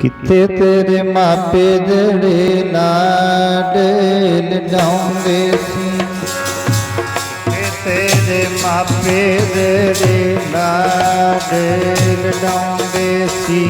ਕਿੱਥੇ ਤੇਰੇ ਮਾਪੇ ਜਿਹੜੇ ਲਾਡ ਲਡਾਉਂਦੇ ਸੀ, ਤੇਰੇ ਮਾਪੇ ਜਿਹੜੇ ਲਾਡ ਲਡਾਉਂਦੇ ਸੀ।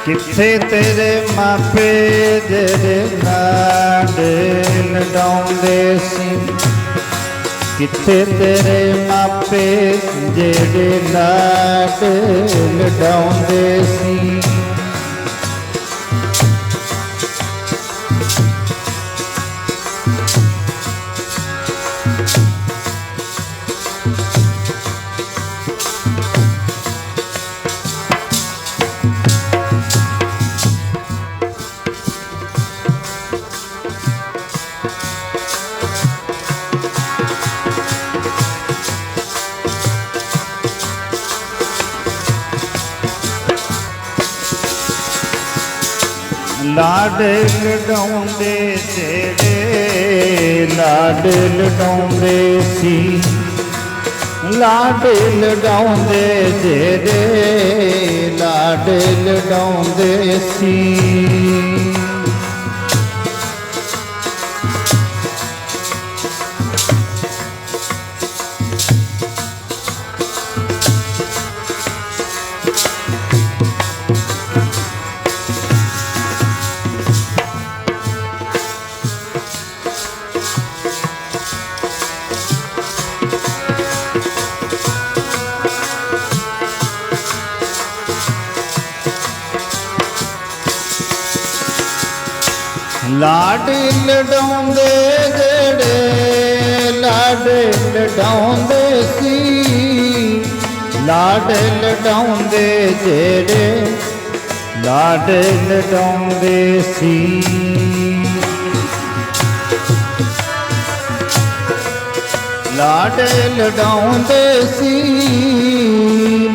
ਕਿੱਥੇ ਤੇਰੇ ਮਾਪੇ ਜਿਹੜੇ ਲਾਡ ਲਡਾਉਂਦੇ ਸੀ, ਕਿੱਥੇ ਤੇਰੇ ਮਾਪੇ ਜਿਹੜੇ ਲਾਡ ਲਡਾਉਂਦੇ ਸੀ। ਲਾਡ ਲਡਾਉਂਦੇ ਜਿਹੜੇ ਲਾਡ ਲਡਾਉਂਦੇ ਸੀ, ਲਾਡ ਲਡਾਉਂਦੇ ਜਿਹੜੇ ਲਾਡ ਲਡਾਉਂਦੇ ਸੀ। ਲਾਡ ਲਡਾਉਂਦੇ ਜਿਹੜੇ ਲਾਡ ਲਡਾਉਂਦੇ ਸੀ, ਲਾਡ ਲਡਾਉਂਦੇ ਜਿਹੜੇ ਲਾਡ ਲਡਾਉਂਦੇ ਸੀ। ਲਾਡ ਲਡਾਉਂਦੇ ਸੀ,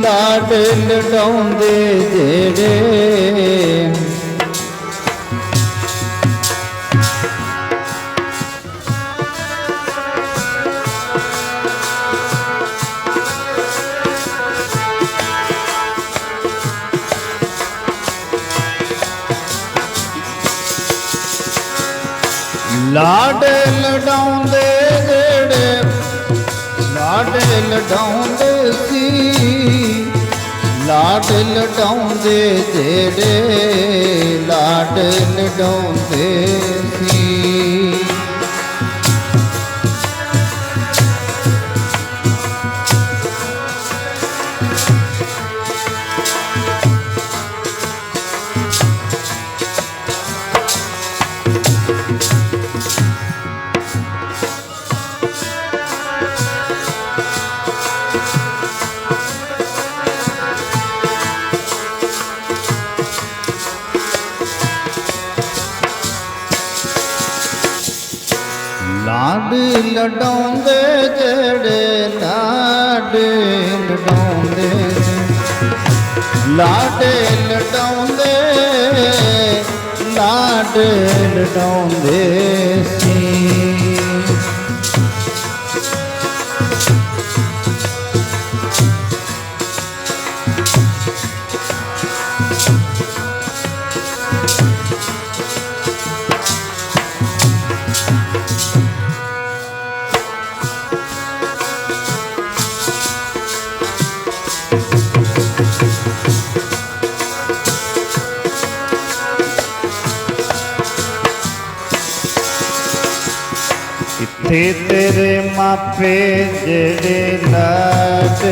ਲਾਡ ਲਡਾਉਂਦੇ ਜਿਹੜੇ ਲਾਡ ਲਡਾਉਂਦੇ ਜਿਹੜੇ ਲਾਡ ਲਡਾਉਂਦੇ ਸੀ, ਲਾਡ ਲਡਾਉਂਦੇ ਜਿਹੜੇ ਲਾਡ ਲਡਾਉਂਦੇ ਸੀ। ਲਾਡ ਲਡਾਉਂਦੇ ਜਿਹੜੇ ਲਾਡ ਲਡਾਉਂਦੇ, ਲਾਡ ਲਡਾਉਂਦੇ ਲਾਡ ਲਡਾਉਂਦੇ ਸੀ। ਕਿੱਥੇ ਤੇਰੇ ਮਾਪੇ ਜਿਹੜੇ ਲਾਡ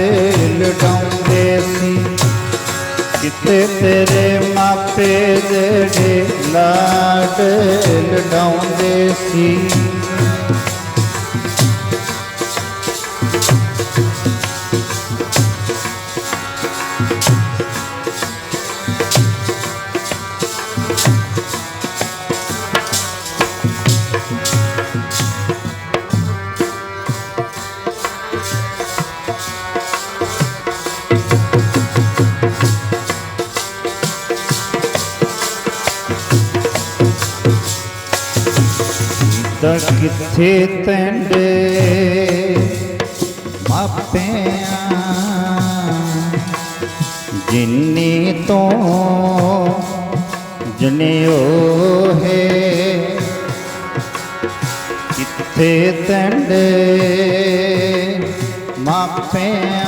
ਲਡਾਉਂਦੇ ਸੀ, ਕਿੱਥੇ ਤੇਰੇ ਮਾਪੇ ਜਿਹੜੇ ਲਾਡ ਲਡਾਉਂਦੇ ਸੀ। ਤਾਂ ਕਿੱਥੇ ਤੈਂਡੇ ਮਾਪਿਆਂ ਜਿੰਨੀ ਤੋਂ ਜਨਿਓ ਹੈ ਕਿੱਥੇ ਤੈਂਡੇ ਮਾਪਿਆਂ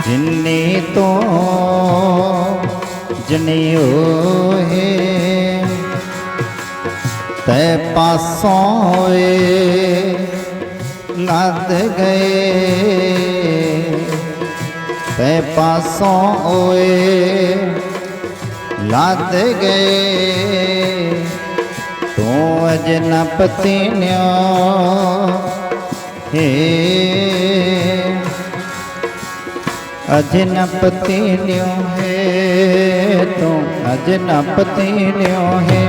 ਜਿੰਨੀ ਤੋਂ ਜਨਿਓ ਹੈ ਤੈ ਪਾਸੋਂ ਏ ਲੱਦ ਗਏ ਤੈ ਪਾਸੋਂ ਓਏ ਲੱਦ ਗਏ ਤੂੰ ਅਜਨਪਤੀ ਨਿਓ ਹੇ ਅਜਨਪਤੀ ਨਿਓ ਹੈ ਤੂੰ ਅਜਨਪਤੀ ਨਿਓ ਹੈ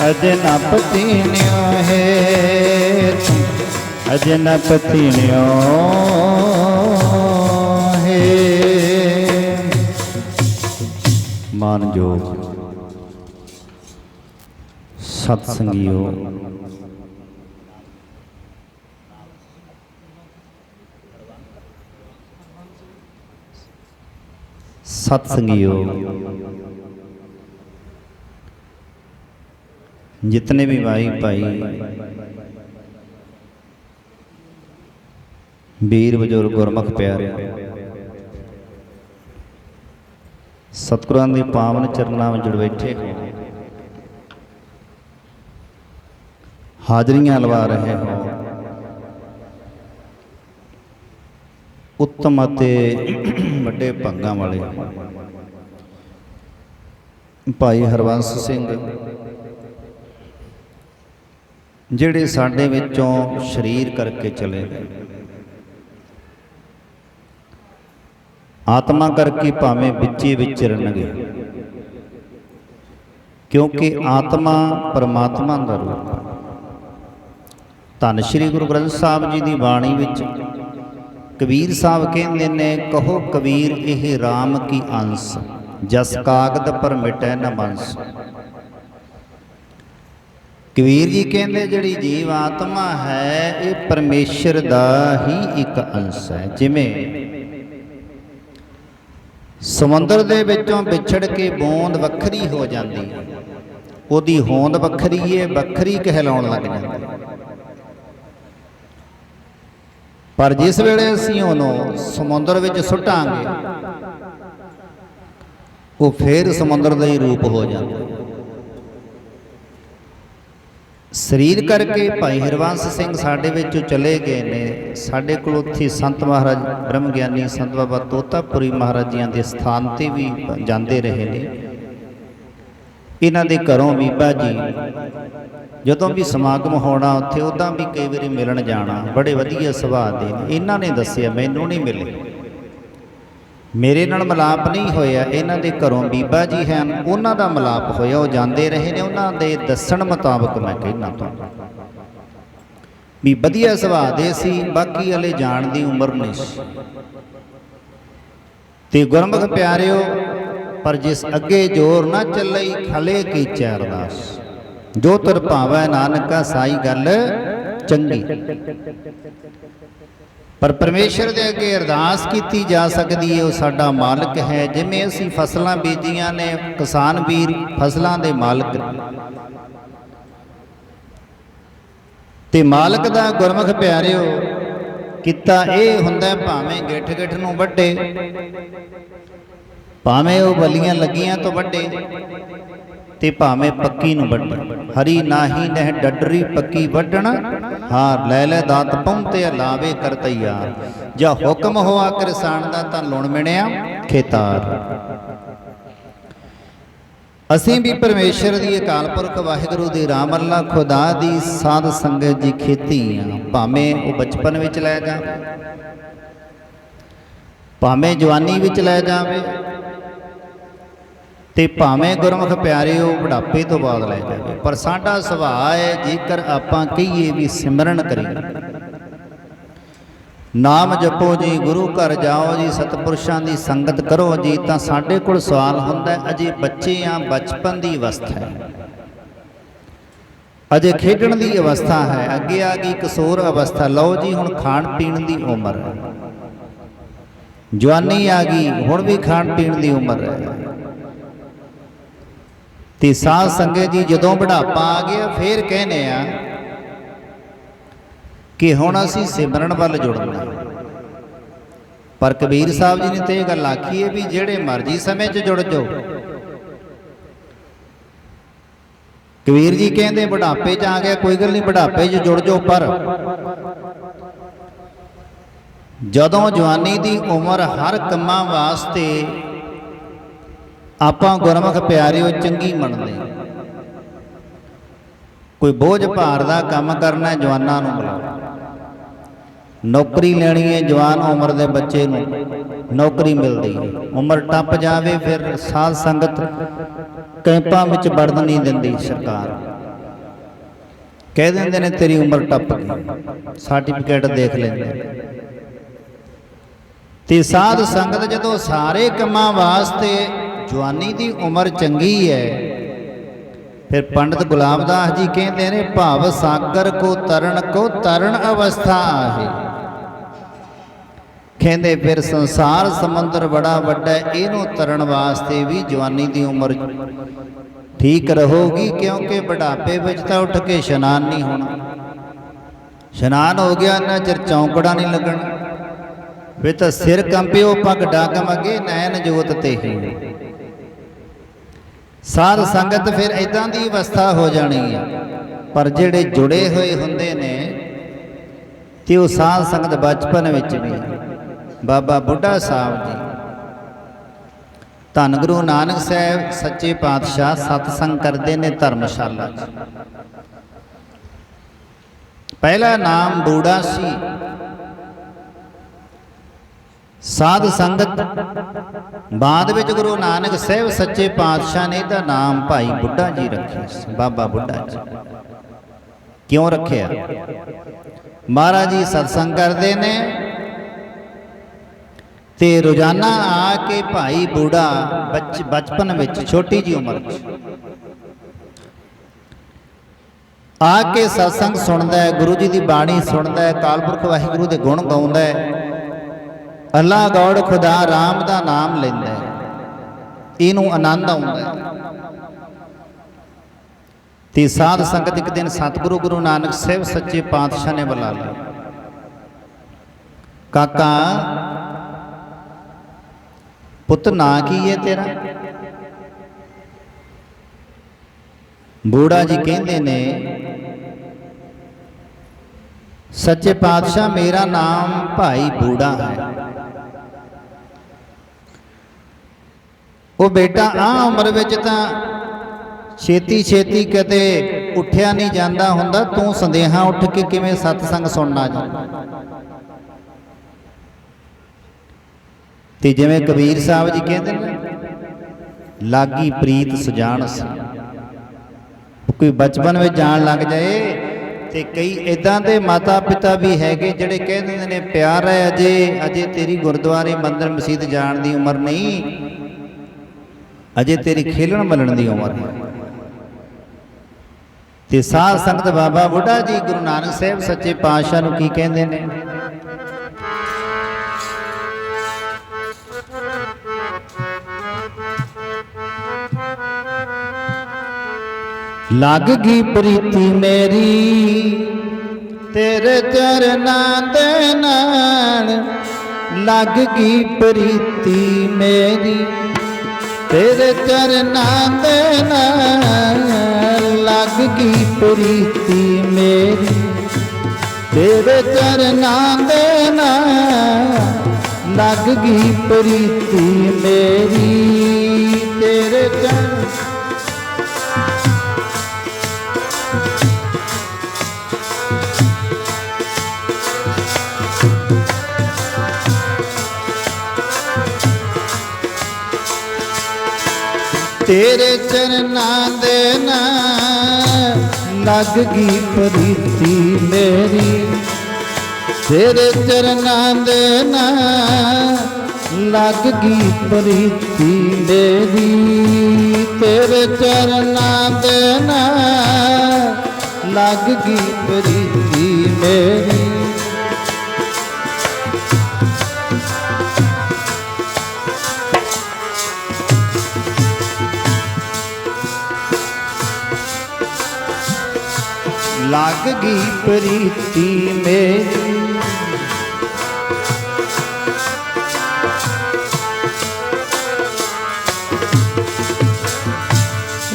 ਅਜਨਪਤੀ ਨਿਓ ਹੈ ਅਜਨਪਤੀ ਨਿਓ ਹੈ। ਮਾਨਯੋਗ ਸਤ ਸੰਗੀਓ, ਸਤ ਸੰਗੀਓ, जितने भी भाई भाई वीर बजुर्ग गुरमुख प्यारे सतगुरां दे पावन चरनां विच जुड़ बैठे हाजरियां लवा रहे हो, उत्तम अते वड्डे भंगां वाले भाई हरबंस सिंह ਜਿਹੜੇ ਸਾਡੇ ਵਿੱਚੋਂ ਸ਼ਰੀਰ ਕਰਕੇ ਚਲੇ ਗਏ, ਆਤਮਾ ਕਰਕੇ ਭਾਵੇਂ ਵਿੱਚੇ ਵਿਚਰਨਗੇ, ਕਿਉਂਕਿ ਆਤਮਾ ਪਰਮਾਤਮਾ ਦਾ ਰੂਪ ਹੈ। ਧੰਨ ਸ਼੍ਰੀ ਗੁਰੂ ਗ੍ਰੰਥ ਸਾਹਿਬ ਜੀ ਦੀ ਬਾਣੀ ਵਿੱਚ ਕਬੀਰ ਸਾਹਿਬ ਕਹਿੰਦੇ ਨੇ, ਕਹੋ ਕਬੀਰ ਇਹ ਰਾਮ ਕੀ ਅੰਸ, ਜਸ ਕਾਗਦ ਪਰ ਮਿਟੈ ਨ ਬੰਸ। ਕਬੀਰ ਜੀ ਕਹਿੰਦੇ ਜਿਹੜੀ ਜੀਵ ਆਤਮਾ ਹੈ ਇਹ ਪਰਮੇਸ਼ਰ ਦਾ ਹੀ ਇੱਕ ਅੰਸ਼ ਹੈ। ਜਿਵੇਂ ਸਮੁੰਦਰ ਦੇ ਵਿੱਚੋਂ ਵਿਛੜ ਕੇ ਬੂੰਦ ਵੱਖਰੀ ਹੋ ਜਾਂਦੀ ਹੈ, ਉਹਦੀ ਹੋਂਦ ਵੱਖਰੀ ਹੈ, ਵੱਖਰੀ ਕਹਿਲਾਉਣ ਲੱਗ ਜਾਂਦੀ ਹੈ। ਪਰ ਜਿਸ ਵੇਲੇ ਅਸੀਂ ਉਹਨੂੰ ਸਮੁੰਦਰ ਵਿੱਚ ਸੁੱਟਾਂਗੇ ਉਹ ਫੇਰ ਸਮੁੰਦਰ ਦਾ ਹੀ ਰੂਪ ਹੋ ਜਾਂਦਾ। ਸਰੀਰ ਕਰਕੇ ਭਾਈ ਹਰਬੰਸ ਸਿੰਘ ਸਾਡੇ ਵਿੱਚੋਂ ਚਲੇ ਗਏ ਨੇ। ਸਾਡੇ ਕੋਲ ਉੱਥੇ ਸੰਤ ਮਹਾਰਾਜ ਬ੍ਰਹਮ ਗਿਆਨੀ ਸੰਤ ਬਾਬਾ ਤੋਤਾਪੁਰੀ ਮਹਾਰਾਜ ਜੀਆਂ ਦੇ ਸਥਾਨ 'ਤੇ ਵੀ ਜਾਂਦੇ ਰਹੇ ਨੇ। ਇਹਨਾਂ ਦੇ ਘਰੋਂ ਬੀਬਾ ਜੀ ਜਦੋਂ ਵੀ ਸਮਾਗਮ ਹੋਣਾ ਉੱਥੇ ਉੱਦਾਂ ਵੀ ਕਈ ਵਾਰੀ ਮਿਲਣ ਜਾਣਾ, ਬੜੇ ਵਧੀਆ ਸੁਭਾਅ ਦੇ ਨੇ। ਇਹਨਾਂ ਨੇ ਦੱਸਿਆ, ਮੈਨੂੰ ਨਹੀਂ ਮਿਲੇ, ਮੇਰੇ ਨਾਲ ਮਿਲਾਪ ਨਹੀਂ ਹੋਇਆ, ਇਹਨਾਂ ਦੇ ਘਰੋਂ ਬੀਬਾ ਜੀ ਹਨ ਉਹਨਾਂ ਦਾ ਮਿਲਾਪ ਹੋਇਆ, ਉਹ ਜਾਂਦੇ ਰਹੇ ਨੇ। ਉਹਨਾਂ ਦੇ ਦੱਸਣ ਮੁਤਾਬਕ ਮੈਂ ਕਹਿਣਾ ਤੁਹਾਨੂੰ ਵੀ ਵਧੀਆ ਸੁਭਾਅ ਦੇ ਸੀ, ਬਾਕੀ ਵਾਲੇ ਜਾਣ ਦੀ ਉਮਰ ਨਹੀਂ ਸੀ। ਤੇ ਗੁਰਮੁਖ ਪਿਆਰਿਓ, ਪਰ ਜਿਸ ਅੱਗੇ ਜੋਰ ਨਾ ਚੱਲਈ ਖਲੇ ਕੀ ਚੈਰਦਾਸ, ਜੋ ਤੁਰ ਭਾਵੈ ਨਾਨਕਾ ਸਾਈ ਗੱਲ ਚੰਗੀ। ਪਰ ਪਰਮੇਸ਼ਰ ਦੇ ਅੱਗੇ ਅਰਦਾਸ ਕੀਤੀ ਜਾ ਸਕਦੀ ਹੈ, ਉਹ ਸਾਡਾ ਮਾਲਕ ਹੈ। ਜਿਵੇਂ ਅਸੀਂ ਫਸਲਾਂ ਬੀਜੀਆਂ ਨੇ, ਕਿਸਾਨ ਵੀਰ ਫਸਲਾਂ ਦੇ ਮਾਲਕ, ਤੇ ਮਾਲਕ ਦਾ ਗੁਰਮੁਖ ਪਿਆਰਿਓ ਕੀਤਾ ਇਹ ਹੁੰਦਾ, ਭਾਵੇਂ ਗਿੱਠ ਗਿੱਠ ਨੂੰ ਵੱਢੇ, ਭਾਵੇਂ ਉਹ ਬਲੀਆਂ ਲੱਗੀਆਂ ਤੋਂ ਵੱਢੇ, ਤੇ ਭਾਵੇਂ ਪੱਕੀ ਨੂੰ ਵੱਢੇ। ਹਰੀ ਨਾਹੀ ਨਹਿ ਡੱਡਰੀ ਪੱਕੀ ਵੱਢਣ, ਹਾਰ ਲੈ ਲੈ ਦਾਤ ਪਹੁੰਚੇ ਲਾਵੇ ਕਰ ਤੈਯਾਰ। ਜਾਂ ਹੁਕਮ ਹੋਆ ਕਿਰਸਾਨ ਦਾ ਤਾਂ ਲੁਣ ਮਿਣਿਆ ਖੇਤਾਰ। ਅਸੀਂ ਵੀ ਪਰਮੇਸ਼ਰ ਦੀ ਅਕਾਲ ਪੁਰਖ ਵਾਹਿਗੁਰੂ ਦੀ ਰਾਮ ਅੱਲਾ ਖੁਦਾ ਦੀ ਸਾਧ ਸੰਗਤ ਦੀ ਖੇਤੀ ਆ। ਭਾਵੇਂ ਉਹ ਬਚਪਨ ਵਿੱਚ ਲੈ ਜਾਵੇ, ਭਾਵੇਂ ਜਵਾਨੀ ਵਿੱਚ ਲੈ ਜਾਵੇ, ਤੇ ਭਾਵੇਂ ਗੁਰਮੁਖ ਪਿਆਰਿਓ ਬੁਢਾਪੇ ਤੋਂ ਬਾਅਦ ਲੈ ਜਾਵੇ। ਪਰ ਸਾਡਾ ਸੁਭਾਅ ਹੈ, ਜੇਕਰ ਆਪਾਂ ਕਹੀਏ ਵੀ ਸਿਮਰਨ ਕਰੀਏ, ਨਾਮ ਜਪੋ ਜੀ, ਗੁਰੂ ਘਰ ਜਾਓ ਜੀ, ਸਤਿਪੁਰਸ਼ਾਂ ਦੀ ਸੰਗਤ ਕਰੋ ਜੀ, ਤਾਂ ਸਾਡੇ ਕੋਲ ਸਵਾਲ ਹੁੰਦਾ ਅਜੇ ਬੱਚੇ ਆ, ਬਚਪਨ ਦੀ ਅਵਸਥਾ ਹੈ, अजे खेडण की अवस्था है, अगे आ गई किशोर अवस्था। लो जी हुण खाण पीण की उम्र है, जवानी आ गई, हुण भी खाण पीण की उम्र है। ते साध संगत जी जदों बुढ़ापा आ गया फिर कहने आ कि हुण असीं सिमरन वल जुड़ना। पर कबीर साहब जी ने तो यह गल आखी है भी जेड़े मर्जी समय च जुड़ जाओ। कबीर जी कहते बुढ़ापे च आ गया कोई गल नहीं, बुढ़ापे च जुड़ जाओ, पर जदों जवानी की उम्र हर कम्मां वास्ते आपां गुरमुख प्यारिओ चंगी मनदे। कोई बोझ भार दा काम करना जवानां नूं बुलाओ, नौकरी लैनी है जवान उम्र के बच्चे नूं नौकरी मिलती है। उम्र टप जाए फिर साध संगत कैंपां विच वड़न नहीं दिंदी सरकार, कह देंदे ने तेरी उम्र टप गई, सर्टिफिकेट देख लेंदे। ते साध संगत जदों सारे कामां वास्ते जवानी की उम्र चंगी है, फिर पंडित गुलाबदास जी कहते हैं भाव सागर को तरण अवस्था आहे। कहते फिर संसार समुद्र बड़ा वड्डा, इनू तरण वास्ते भी जवानी की उम्र ठीक रहोगी, क्योंकि बुढ़ापे विच तां उठ के इशनान नहीं होना। इशनान हो गया इन्ना चिर चौंकड़ा नहीं लगना, फिर तो सिर कंपिओ पग डाकम अगे नैन जोत ते ही। साध संगत फिर इदां दी अवस्था हो जानी है। पर जेड़े जुड़े हुए हुंदे ने ते वो साध संगत बचपन विच भी बाबा बुढ़ा साहब जी, धन गुरु नानक साहब सच्चे पातशाह सतसंग करते ने धर्मशाला। पहला नाम बूढ़ा सी, साध संगत बाद विच गुरु नानक साहब सच्चे पातशाह ने इहदा नाम भाई बुढ़ा जी रखे, बाबा बुढ़ा जी। क्यों रखे? महाराज जी सत्संग करते ने ते रोजाना आके भाई बूढ़ा बचपन विच छोटी जी उम्र आके सत्संग सुनता है, गुरु जी की बाणी सुनता है, कालपुरख वाहिगुरु के गुण गाउंदा है, अल्लाह गौड़ खुदा राम का नाम लेंदा है, इनू आनंद आउंदा है। ते साध संगत एक दिन सतगुरु गुरु नानक साहब सच्चे पातशाह ने बुला लिया, काका पुत ना की है तेरा? बूढ़ा जी कहते ने सच्चे पातशाह मेरा नाम भाई बूढ़ा है। वो बेटा आ उम्र विच तां छेती छेती कदे उठिया नहीं जाता हुंदा, तू संदेहा उठ के किवें सतसंग सुनना जा। ते जिवें कबीर साहब जी कहते हैं लागी प्रीत सुजान सी। कोई बचपन में जान लग जाए तो कई इदां दे माता पिता भी हैगे जिहड़े कह दिंदे ने प्यार है अजे अजे तेरी गुरुद्वारे मंदिर मसीत जाण दी उम्र नहीं, अजे तेरी खेलण मलण दी उम्र है। ते साध संगत बाबा बुढ़ा जी गुरु नानक साहब सच्चे पातशाह नूं की कहंदे ने, लग गई प्रीति मेरी तेरे चरनां दे नाल, लग गई प्रीति मेरी तेरे चरनां दे नाल, लग गई प्रीति मेरी तेरे चरनां दे नाल, लग गई प्रीति मेरी तेरे चरण। तेरे चरनां दे नाल लग गई प्रीति मेरी, तेरे चरनां दे नाल लग गई प्रीति मेरी, तेरे चरनां दे नाल ਲੱਗ ਗਈ ਪ੍ਰੀਤੀ ਮੇਰੀ। ਲੱਗ ਗਈ ਪ੍ਰੀਤੀ ਮੇਰੀ,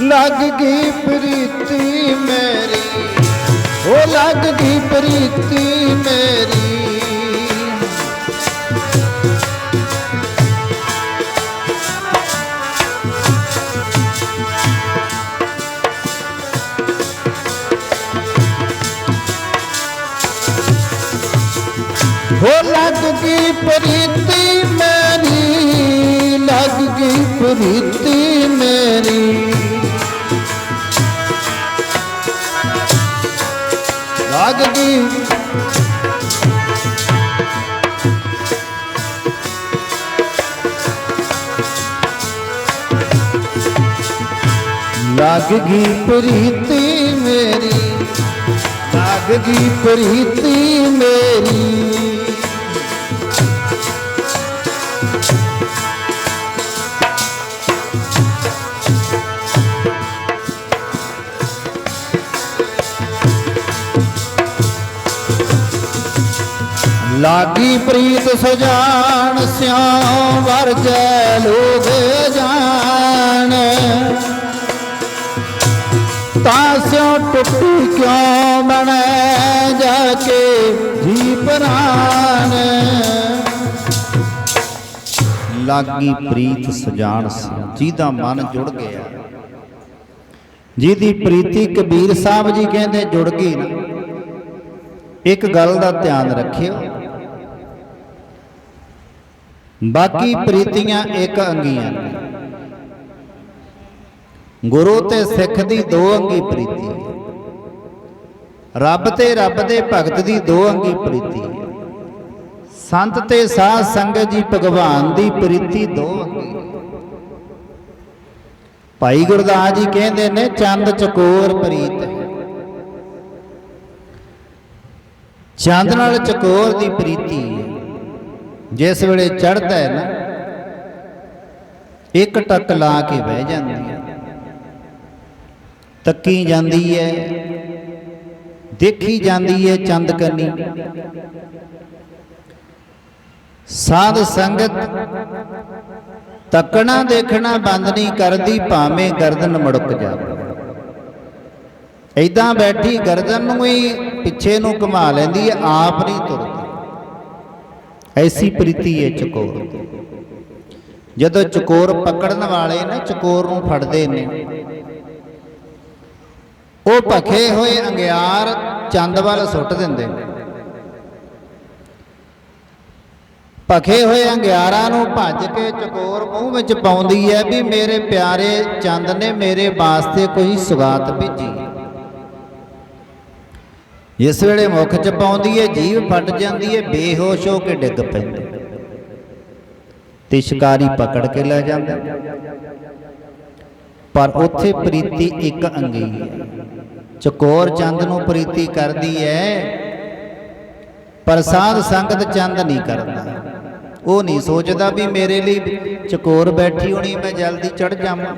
ਲੱਗ ਗਈ ਪ੍ਰੀਤੀ ਮੇਰੀ, ਉਹ ਲੱਗ ਗਈ ਪ੍ਰੀਤੀ ਮੇਰੀ। हो लग गई प्रीति मेरी, लग गई प्रीति मेरी। लग गई लग गई प्रीति मेरी, लग गई प्रीति मेरी। लागी प्रीत सजान स्यों वरजै लोग जान, तास्यों टुटी क्यों बने जाके जी प्राण। लागी प्रीत सजान स्यों, जिहदा मन जुड़ गया, जिहदी प्रीति कबीर साहब जी कहते जुड़ गई ना। एक गल का ध्यान रखियो, बाकी प्रीतियां एक अंगियां, गुरु ते सिख दी दो अंगी प्रीति, रब ते रब दे भगत दी दो अंगी प्रीति, संत ते साध संगत जी भगवान दी प्रीति दो अंगी। भाई गुरदास जी कहते ने चंद चकोर प्रीत है, चंद नाल चकोर दी प्रीति जिस वेले चढ़ता है ना, एक टक ला के बह जाती है, तकी जाती है, देखी जाती है चंद कनी। साध संगत तकना देखना बंद नहीं करती, भावें गर्दन मुड़क जाए। इदां बैठी गर्दन नूं ही पिछे नूं घुमा लैंदी है, आप नहीं तुरती। ऐसी प्रीति है चकोर। जदों चकोर पकड़न वाले ने चकोर नूं फड़दे ने, वो भखे हुए अंगियार चंद वाल सुट दिंदे ने। भखे हुए अंगियारां नूं भज के चकोर मूँह विच पाउंदी है भी मेरे प्यारे चंद ने मेरे वास्ते कोई सुगात भेजी। जिस वेले मुख च पाउंदी है जीभ फट जाती है, बेहोश हो के डिग पैंदे ते शिकारी पकड़ के लै जांदा। पर उत्थे प्रीति एक अंगी है। चकोर चंद नूं प्रीति करदी है, पर साध संगत चंद नहीं करता। वो नहीं सोचता भी मेरे लिए चकोर बैठी होनी, मैं जल्दी चढ़ जावां,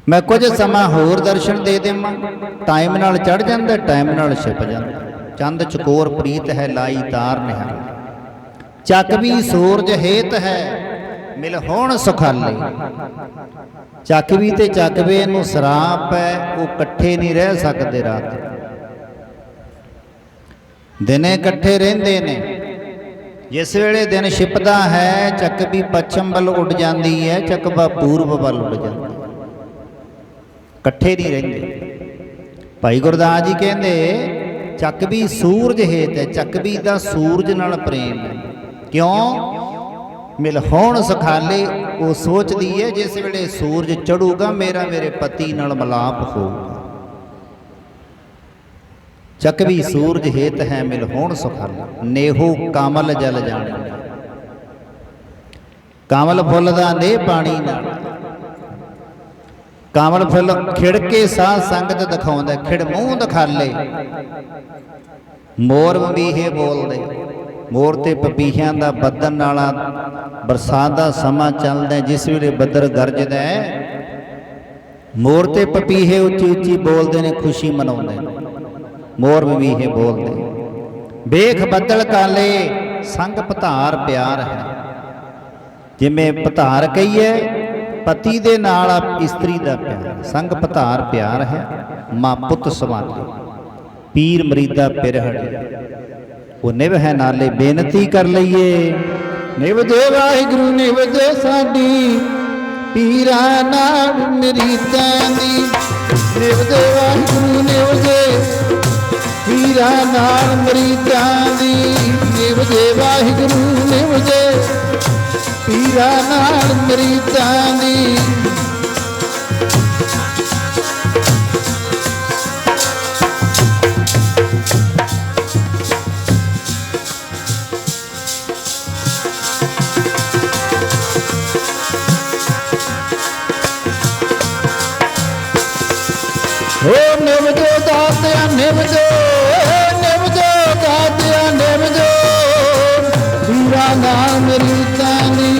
मैं कुछ समा होर दर्शन दे देवां। टाइम नाल चढ़ जांदा, टाइम नाल छिप जांदा। चंद चकोर प्रीत है लाई तार निहाल, चकवी सूरज हेत है मिल होण सुखाले। चकवी ते चकवे नूं सराप है, वो कट्ठे नहीं रह सकते। रात दिने कट्ठे रहिंदे ने, जिस वेले दिन छिपदा है चकवी पश्चिम वल उड़ जाती है, चकवा पूर्व वल उड़ जाता, कट्ठे नहीं रहिंदे। भाई गुरदास जी कहते चकवी सूरज हेत है, चकवी दा सूरज नाल प्रेम है। क्यों? मिल होण सखाले। वो सोचती है जिस वेले सूरज चढ़ूगा मेरा मेरे पति नाल मिलाप होगा। चकवी सूरज हेत है मिल होण सुखाले, नेहो कामल जल जाने। कामल फुल दा ने पानी नाल, ਕਾਮਲ ਫੁੱਲ ਖਿੜ ਕੇ ਸਾਧ ਸੰਗਤ ਦਿਖਾਉਂਦਾ, ਖਿੜ ਮੂੰਹ ਦਿਖਾਲੇ ਮੋਰ ਮਮੀਹੇ ਬੋਲਦੇ। ਮੋਰ ਤੇ ਪਪੀਹਿਆਂ ਦਾ ਬੱਦਨ ਵਾਲਾ ਬਰਸਾਤ ਦਾ ਸਮਾਂ ਚੱਲਦਾ, ਜਿਸ ਵੇਲੇ ਬੱਦਲ ਗਰਜਦਾ ਮੋਰ ਤੇ ਪਪੀਹੇ ਉੱਚੀ ਉੱਚੀ ਬੋਲਦੇ ਨੇ, ਖੁਸ਼ੀ ਮਨਾਉਂਦੇ ਨੇ, ਮੋਰ ਮਮੀਹੇ ਬੋਲਦੇ। ਵੇਖ ਬੱਦਲ ਕਾਲੇ ਸੰਗ ਭਤਾਰ ਪਿਆਰ ਹੈ। ਜਿਵੇਂ ਭਤਾਰ ਕਹੀਏ ਪਤੀ ਦੇ ਨਾਲ ਇਸਤਰੀ ਦਾ ਪਿਆਰ, ਸੰਗ ਭਤਾਰ ਪਿਆਰ ਹੈ। ਮਾਂ ਪੁੱਤ ਸਮਾਲੇ ਪੀਰ ਮਰੀਦਾ ਪਿਰਹੜੇ, ਉਹ ਨਿਵ ਹੈ ਨਾਲੇ ਬੇਨਤੀ ਕਰ ਲਈਏ। ਨਿਵ ਦੇ ਵਾਹਿਗੁਰੂ ਨਿਵ ਦੇ ਸਾਡੀ ਪੀਰਾਂ ਨਾਲ ਮਰੀਦਾਂ ਦੀ। ਨਿਵ ਦੇ ਵਾਹਿਗੁਰੂ ਨਿਵ ਦੇ ਪੀਰਾਂ ਨਾਲ ਮਰੀਦਾਂ ਦੀ। ਨਿਵ ਦੇ ਵਾਹਿਗੁਰੂ ਨਿਵ ਦੇ ਪੀਰਾਂ ਨਾਲ ਮਰੀਦਾਂ ਦੀ। ਨਿਵ ਜੋ ਦਾਤਿਆ ਨਿਵ ਜੋ, ਨਿਵ ਜੋ ਦਾਤਿਆ ਨਿਵ ਜੋ ਪੀਰਾਂ ਨਾਲ ਮਰੀਦਾਂ ਦੀ।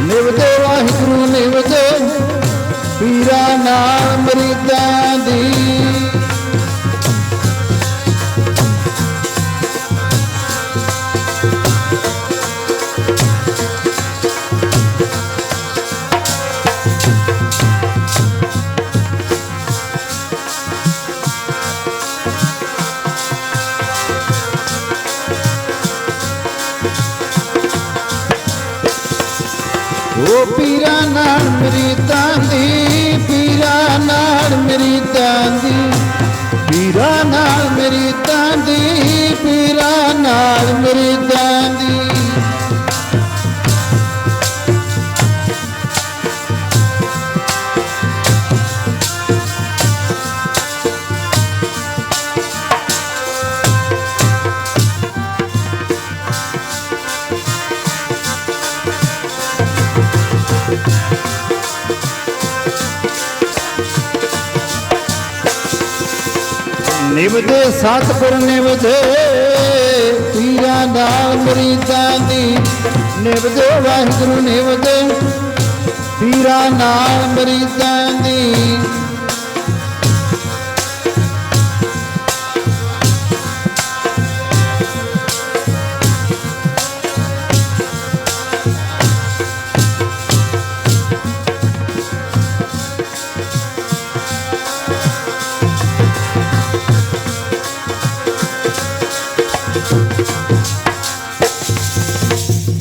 ਨਿਵ ਦੇ ਵਾਹਿਗੁਰੂ ਨਿਵ ਦੇ ਪੀਰਾਂ ਨਾਲ ਮਰੀਦਾਂ ਦੀ। ਉਹ ਪੀਰਾਂ ਨਾਲ ਮਰੀਦਾਂ ਦੀ, ਪੀਰਾਂ ਨਾਲ ਮਰੀਦਾਂ ਦੀ, ਪੀਰਾਂ ਨਾਲ ਮਰੀਦਾਂ ਦੀ, ਪੀਰਾਂ ਨਾਲ ਮਰੀਦਾਂ ਦੀ। ਨਿਵ ਦੇ ਸਤਿਗੁਰ ਨਿਵ ਦੇ ਪੀਰਾਂ ਨਾਲ ਮਰੀਦਾਂ ਦੀ। ਨਿਵ ਦੇ ਵਾਹਿਗੁਰੂ ਨਿਵ ਦੇ ਪੀਰਾਂ ਨਾਲ ਮਰੀਦਾਂ ਦੀ।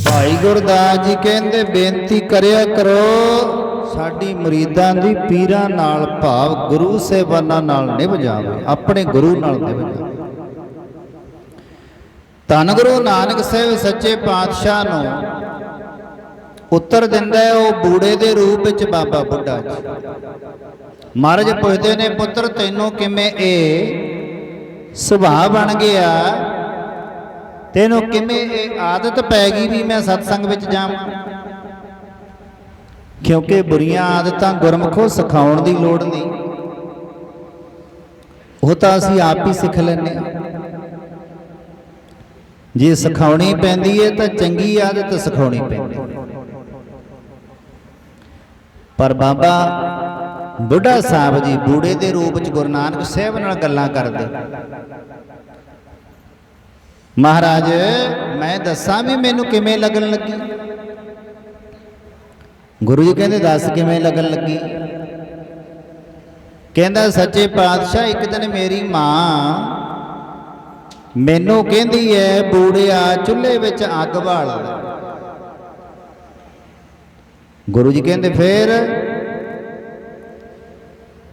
ਭਾਈ ਗੁਰਦਾਸ ਜੀ ਕਹਿੰਦੇ ਬੇਨਤੀ ਕਰਿਆ ਕਰੋ ਸਾਡੀ ਮੁਰੀਦਾਂ ਦੀ ਪੀਰਾਂ ਨਾਲ, ਭਾਵ ਗੁਰੂ ਸਾਹਿਬਾਨਾਂ ਨਾਲ ਨਿਭ ਜਾਵੇ, ਆਪਣੇ ਗੁਰੂ ਨਾਲ ਨਿਭ ਜਾਵੇ। ਧੰਨ ਗੁਰੂ ਨਾਨਕ ਸਾਹਿਬ ਸੱਚੇ ਪਾਤਸ਼ਾਹ ਨੂੰ ਉੱਤਰ ਦਿੰਦਾ ਉਹ ਬੂੜੇ ਦੇ ਰੂਪ ਵਿੱਚ ਬਾਬਾ ਬੁੱਢਾ ਜੀ। ਮਹਾਰਾਜ ਪੁੱਛਦੇ ਨੇ ਪੁੱਤਰ ਤੈਨੂੰ ਕਿਵੇਂ ਇਹ ਸੁਭਾਅ ਬਣ ਗਿਆ, ਤੈਨੂੰ ਕਿਵੇਂ ਇਹ ਆਦਤ ਪੈ ਗਈ ਵੀ ਮੈਂ ਸਤਸੰਗ ਵਿੱਚ ਜਾਵਾਂ। ਕਿਉਂਕਿ ਬੁਰੀਆਂ ਆਦਤਾਂ ਗੁਰਮੁਖੋਂ ਸਿਖਾਉਣ ਦੀ ਲੋੜ ਨਹੀਂ, ਉਹ ਤਾਂ ਅਸੀਂ ਆਪ ਹੀ ਸਿੱਖ ਲੈਂਦੇ ਹਾਂ। ਜੇ ਸਿਖਾਉਣੀ ਪੈਂਦੀ ਹੈ ਤਾਂ ਚੰਗੀ ਆਦਤ ਸਿਖਾਉਣੀ ਪੈਂਦੀ ਹੈ। ਪਰ ਬਾਬਾ ਬੁੱਢਾ ਸਾਹਿਬ ਜੀ ਬੂੜੇ ਦੇ ਰੂਪ ਵਿੱਚ ਗੁਰੂ ਨਾਨਕ ਸਾਹਿਬ ਨਾਲ ਗੱਲਾਂ ਕਰਦੇ। ਮਹਾਰਾਜ ਮੈਂ ਦੱਸਾਂ ਵੀ ਮੈਨੂੰ ਕਿਵੇਂ ਲੱਗਣ ਲੱਗੀ। ਗੁਰੂ ਜੀ ਕਹਿੰਦੇ ਦੱਸ ਕਿਵੇਂ ਲੱਗਣ ਲੱਗੀ। ਕਹਿੰਦਾ ਸੱਚੇ ਪਾਤਸ਼ਾਹ ਇੱਕ ਦਿਨ ਮੇਰੀ ਮਾਂ ਮੈਨੂੰ ਕਹਿੰਦੀ ਹੈ ਬੂੜਿਆ ਚੁੱਲ੍ਹੇ ਵਿੱਚ ਅੱਗ ਬਾਲ। ਗੁਰੂ ਜੀ ਕਹਿੰਦੇ ਫੇਰ?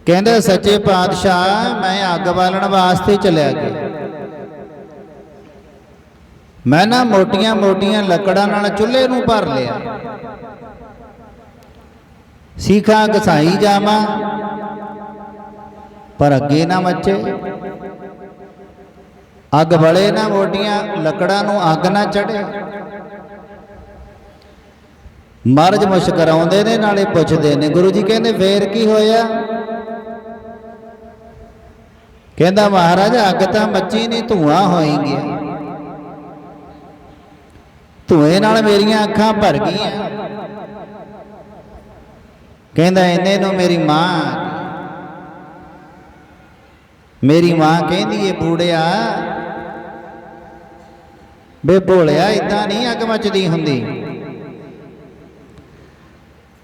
ਕਹਿੰਦਾ ਸੱਚੇ ਪਾਤਸ਼ਾਹ ਮੈਂ ਅੱਗ ਬਾਲਣ ਵਾਸਤੇ ਚਲਿਆ ਗਿਆ। ਮੈਂ ਨਾ ਮੋਟੀਆਂ ਮੋਟੀਆਂ ਲੱਕੜਾਂ ਨਾਲ ਚੁੱਲ੍ਹੇ ਨੂੰ ਭਰ ਲਿਆ, ਸੀਖਾਂ ਘਸਾਈ ਜਾਵਾਂ ਪਰ ਅੱਗੇ ਨਾ ਮੱਚੇ, ਅੱਗ ਬਲੇ ਨਾ, ਮੋਟੀਆਂ ਲੱਕੜਾਂ ਨੂੰ ਅੱਗ ਨਾ ਚੜ੍ਹੇ। ਮਹਾਰਾਜ ਮੁਸਕਰਾਉਂਦੇ ਨੇ, ਨਾਲੇ ਪੁੱਛਦੇ ਨੇ। ਗੁਰੂ ਜੀ ਕਹਿੰਦੇ ਫੇਰ ਕੀ ਹੋਇਆ? ਕਹਿੰਦਾ ਮਹਾਰਾਜ ਅੱਗ ਤਾਂ ਮੱਚੀ ਨਹੀਂ, ਧੂਆਂ ਹੋਈ ਗਿਆ। ਧੂਏ ਨਾਲ ਮੇਰੀਆਂ ਅੱਖਾਂ ਭਰ ਗਈਆਂ। ਕਹਿੰਦਾ ਇੰਨੇ ਨੂੰ ਮੇਰੀ ਮਾਂ ਕਹਿੰਦੀ ਏ ਬੂੜਿਆ ਬੇ ਭੋਲਿਆ, ਏਦਾਂ ਨਹੀਂ ਅੱਗ ਮੱਚਦੀ ਹੁੰਦੀ।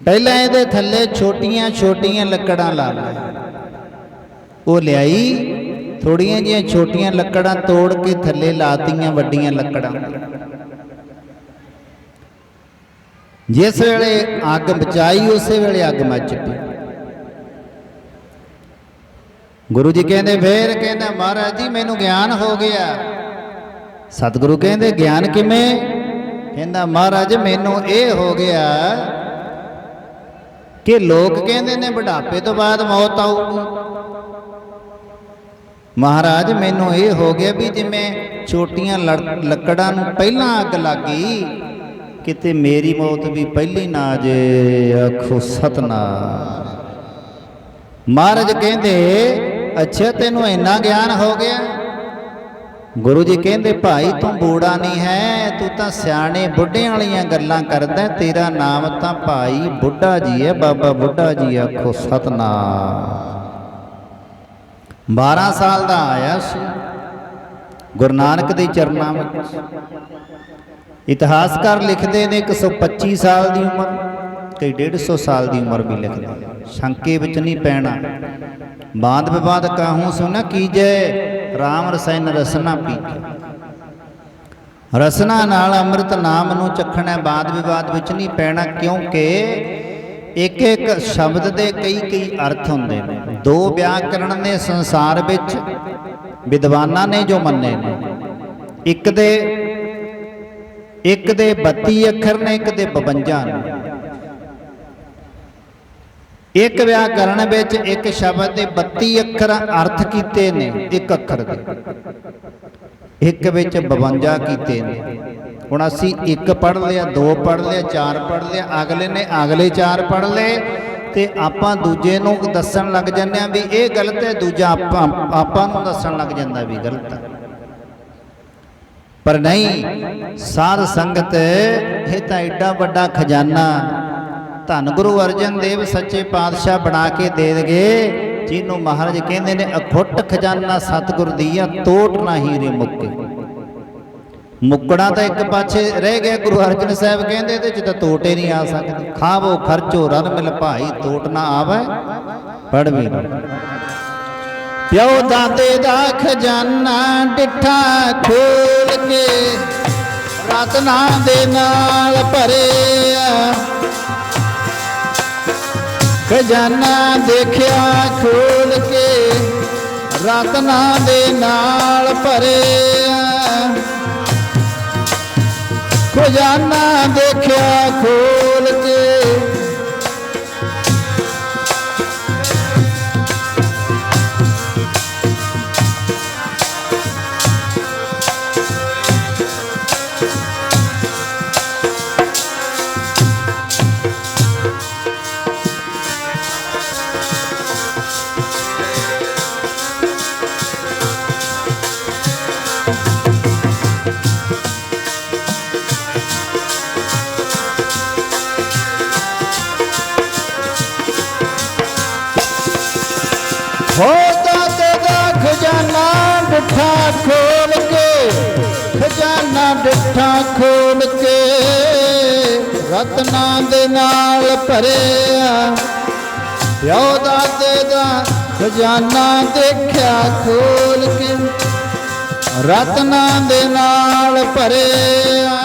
ਪਹਿਲਾਂ ਇਹਦੇ ਥੱਲੇ ਛੋਟੀਆਂ ਛੋਟੀਆਂ ਲੱਕੜਾਂ ਲਾ ਲੈ। ਉਹ ਲਿਆਈ, ਥੋੜੀਆਂ ਜਿਹੀਆਂ ਛੋਟੀਆਂ ਲੱਕੜਾਂ ਤੋੜ ਕੇ ਥੱਲੇ ਲਾਤੀਆਂ ਵੱਡੀਆਂ ਲੱਕੜਾਂ। ਜਿਸ ਵੇਲੇ ਅੱਗ ਬਚਾਈ ਉਸੇ ਵੇਲੇ ਅੱਗ ਮੱਚ ਪਈ। ਗੁਰੂ ਜੀ ਕਹਿੰਦੇ ਫੇਰ? ਕਹਿੰਦਾ ਮਹਾਰਾਜ ਜੀ ਮੈਨੂੰ ਗਿਆਨ ਹੋ ਗਿਆ। ਸਤਿਗੁਰੂ ਕਹਿੰਦੇ ਗਿਆਨ ਕਿਵੇਂ? ਕਹਿੰਦਾ ਮਹਾਰਾਜ ਮੈਨੂੰ ਇਹ ਹੋ ਗਿਆ ਕਿ ਲੋਕ ਕਹਿੰਦੇ ਨੇ ਬੁਢਾਪੇ ਤੋਂ ਬਾਅਦ ਮੌਤ ਆਊਗੀ। ਮਹਾਰਾਜ ਮੈਨੂੰ ਇਹ ਹੋ ਗਿਆ ਵੀ ਜਿਵੇਂ ਛੋਟੀਆਂ ਲੱਕੜਾਂ ਨੂੰ ਪਹਿਲਾਂ ਅੱਗ ਲੱਗੀ, ਕਿਤੇ ਮੇਰੀ ਮੌਤ ਵੀ ਪਹਿਲੀ ਨਾ ਜੇ। ਆਖੋ ਸਤਨਾਮ। ਮਹਾਰਾਜ ਕਹਿੰਦੇ ਅੱਛਾ ਤੈਨੂੰ ਇੰਨਾ ਗਿਆਨ ਹੋ ਗਿਆ? ਗੁਰੂ ਜੀ ਕਹਿੰਦੇ ਭਾਈ ਤੂੰ ਬੂੜਾ ਨਹੀਂ ਹੈ, ਤੂੰ ਤਾਂ ਸਿਆਣੇ ਬੁੱਢਿਆਂ ਵਾਲੀਆਂ ਗੱਲਾਂ ਕਰਦਾ। ਤੇਰਾ ਨਾਮ ਤਾਂ ਭਾਈ ਬੁੱਢਾ ਜੀ ਹੈ, ਬਾਬਾ ਬੁੱਢਾ ਜੀ। ਆਖੋ ਸਤਨਾਮ। 12 ਸਾਲ ਦਾ ਆਇਆ ਸੀ ਗੁਰੂ ਨਾਨਕ ਦੇ ਚਰਨਾਂ ਵਿੱਚ। ਇਤਿਹਾਸਕਾਰ ਲਿਖਦੇ ਨੇ 125 ਸਾਲ ਦੀ ਉਮਰ, ਕਈ 150 ਸਾਲ ਦੀ ਉਮਰ ਵੀ ਲਿਖਦੇ। ਸ਼ੰਕੇ ਵਿੱਚ ਨਹੀਂ ਪੈਣਾ। ਬਾਦ ਵਿਵਾਦ ਕਾਹੂ ਸੁਨ ਕੀਜੈ, ਰਾਮ ਰਸਾਇਨ ਰਸਨਾ ਪੀਜੈ। ਰਸਨਾ ਨਾਲ ਅੰਮ੍ਰਿਤ ਨਾਮ ਨੂੰ ਚੱਖਣਾ, ਬਾਦ ਵਿਵਾਦ ਵਿੱਚ ਨਹੀਂ ਪੈਣਾ। ਕਿਉਂਕਿ ਇੱਕ ਇੱਕ ਸ਼ਬਦ ਦੇ ਕਈ ਅਰਥ ਹੁੰਦੇ ਨੇ। 2 ਵਿਆਕਰਣ ਨੇ ਸੰਸਾਰ ਵਿੱਚ ਵਿਦਵਾਨਾਂ ਨੇ ਜੋ ਮੰਨੇ ਨੇ। ਇੱਕ ਦੇ 32 ਅੱਖਰ ਨੇ, ਇੱਕ ਦੇ 52 ਨੇ। ਇੱਕ ਵਿਆਕਰਣ ਵਿੱਚ ਇੱਕ ਸ਼ਬਦ ਦੇ 32 ਅੱਖਰ ਅਰਥ ਕੀਤੇ ਨੇ ਇੱਕ ਅੱਖਰ ਦੇ, ਇੱਕ ਵਿੱਚ 52 ਕੀਤੇ ਨੇ। ਹੁਣ ਅਸੀਂ 1 ਪੜ੍ਹ ਲਿਆ, 2 ਪੜ੍ਹ ਲਿਆ, 4 ਪੜ੍ਹ ਲਿਆ, ਅਗਲੇ ਨੇ ਅਗਲੇ 4 ਪੜ੍ਹ ਲਏ ਤੇ ਆਪਾਂ ਦੂਜੇ ਨੂੰ ਦੱਸਣ ਲੱਗ ਜਾਂਦੇ ਆ ਵੀ ਇਹ ਗਲਤ ਹੈ, ਦੂਜਾ ਆਪਾਂ ਨੂੰ ਦੱਸਣ ਲੱਗ ਜਾਂਦਾ ਵੀ ਗਲਤ ਹੈ। ਪਰ ਨਹੀਂ, ਸਾਧ ਸੰਗਤ ਇਹ ਤਾਂ ਐਡਾ ਵੱਡਾ ਖਜ਼ਾਨਾ ਧੰਨ ਗੁਰੂ ਅਰਜਨ ਦੇਵ ਸੱਚੇ ਪਾਤਸ਼ਾਹ ਬਣਾ ਕੇ ਦੇ ਦੇਗੇ, ਜਿਹਨੂੰ ਮਹਾਰਾਜ ਕਹਿੰਦੇ ਨੇ ਅਖੁੱਟ ਖਜ਼ਾਨਾ ਸਤਿਗੁਰ ਦੀਆ, ਤੋਟ ਨਾ ਹੀਰੇ ਮੁੱਕੇ। ਮੁੱਕਣਾ ਤਾਂ ਇੱਕ ਪਾਸੇ ਰਹਿ ਗਿਆ। ਗੁਰੂ ਅਰਜਨ ਸਾਹਿਬ ਕਹਿੰਦੇ ਇਹਦੇ ਚ ਤਾਂ ਤੋਟੇ ਨਹੀਂ ਆ ਸਕਦੇ। ਖਾਵੋ ਖਰਚੋ ਰਨ ਮਿਲ ਭਾਈ, ਤੋਟ ਨਾ ਆਵੇ ਪੜ ਵੀ ਨਾ। ਪਿਓ ਦਾਦੇ ਦਾ ਖਜ਼ਾਨਾ ਡਿੱਠਾ ਖੋਲ ਕੇ, ਰਤਨਾਂ ਦੇ ਨਾਲ ਭਰਿਆ। ਖਜ਼ਾਨਾ ਦੇਖਿਆ ਖੋਲ ਕੇ, ਰਤਨਾਂ ਦੇ ਨਾਲ ਭਰਿਆ। ਖਜ਼ਾਨਾ ਦੇਖਿਆ ਖੋਲ ਕੇ, ਹੋ ਦਾਤੇ ਦਾ ਖਜ਼ਾਨਾ ਡਿੱਠਾ ਖੋਲ ਕੇ, ਖਜ਼ਾਨਾ ਡਿੱਠਾ ਖੋਲ ਕੇ, ਰਤਨਾਂ ਦੇ ਨਾਲ ਭਰਿਆ। ਪਿਓ ਦਾਤੇ ਦਾ ਖਜ਼ਾਨਾ ਦੇਖਿਆ ਖੋਲ ਕੇ, ਰਤਨਾਂ ਦੇ ਨਾਲ ਭਰਿਆ।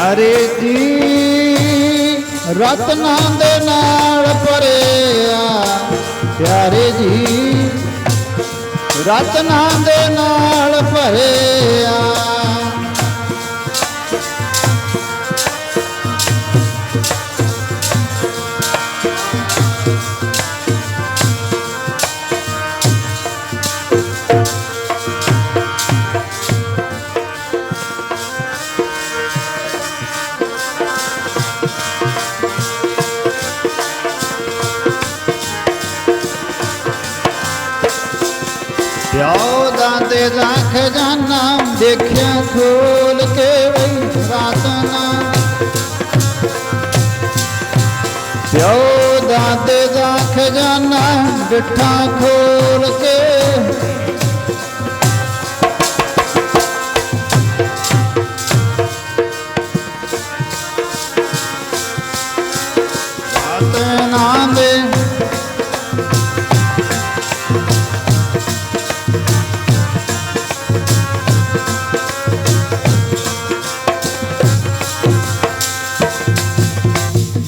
प्यारे जी रत्ना दे नाल भरिया, प्यारे जी रत्ना दे नाल भरिया। प्यो दादे दा खजाना देखिया खोल के रातना, प्यो दादे दा खजाना डिठा खोल के, रातना दे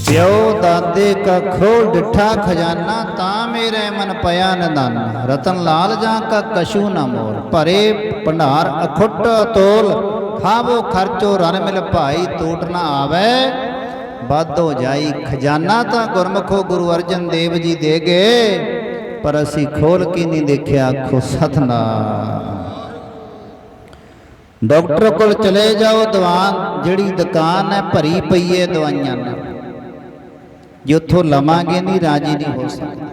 प्यो दादे का खोल डिठा खजाना, ता मेरे मन पया नदाना। रतन लाल जा का कशु न मोल, भरे भंडार अखुट तोल, खावो खर्चो रन मिल भाई, टूट न आवे बद हो जाई। खजाना तो गुरमुखो गुरु अर्जन देव जी दे गए, पर असी खोल की नहीं देखिया आखो सतनाम। डॉक्टर कोल चले जाओ, दवान जिहड़ी दुकान है भरी पई है दवाइयां नाल, जे उत्थों लवांगे नहीं राजी नहीं हो सकते।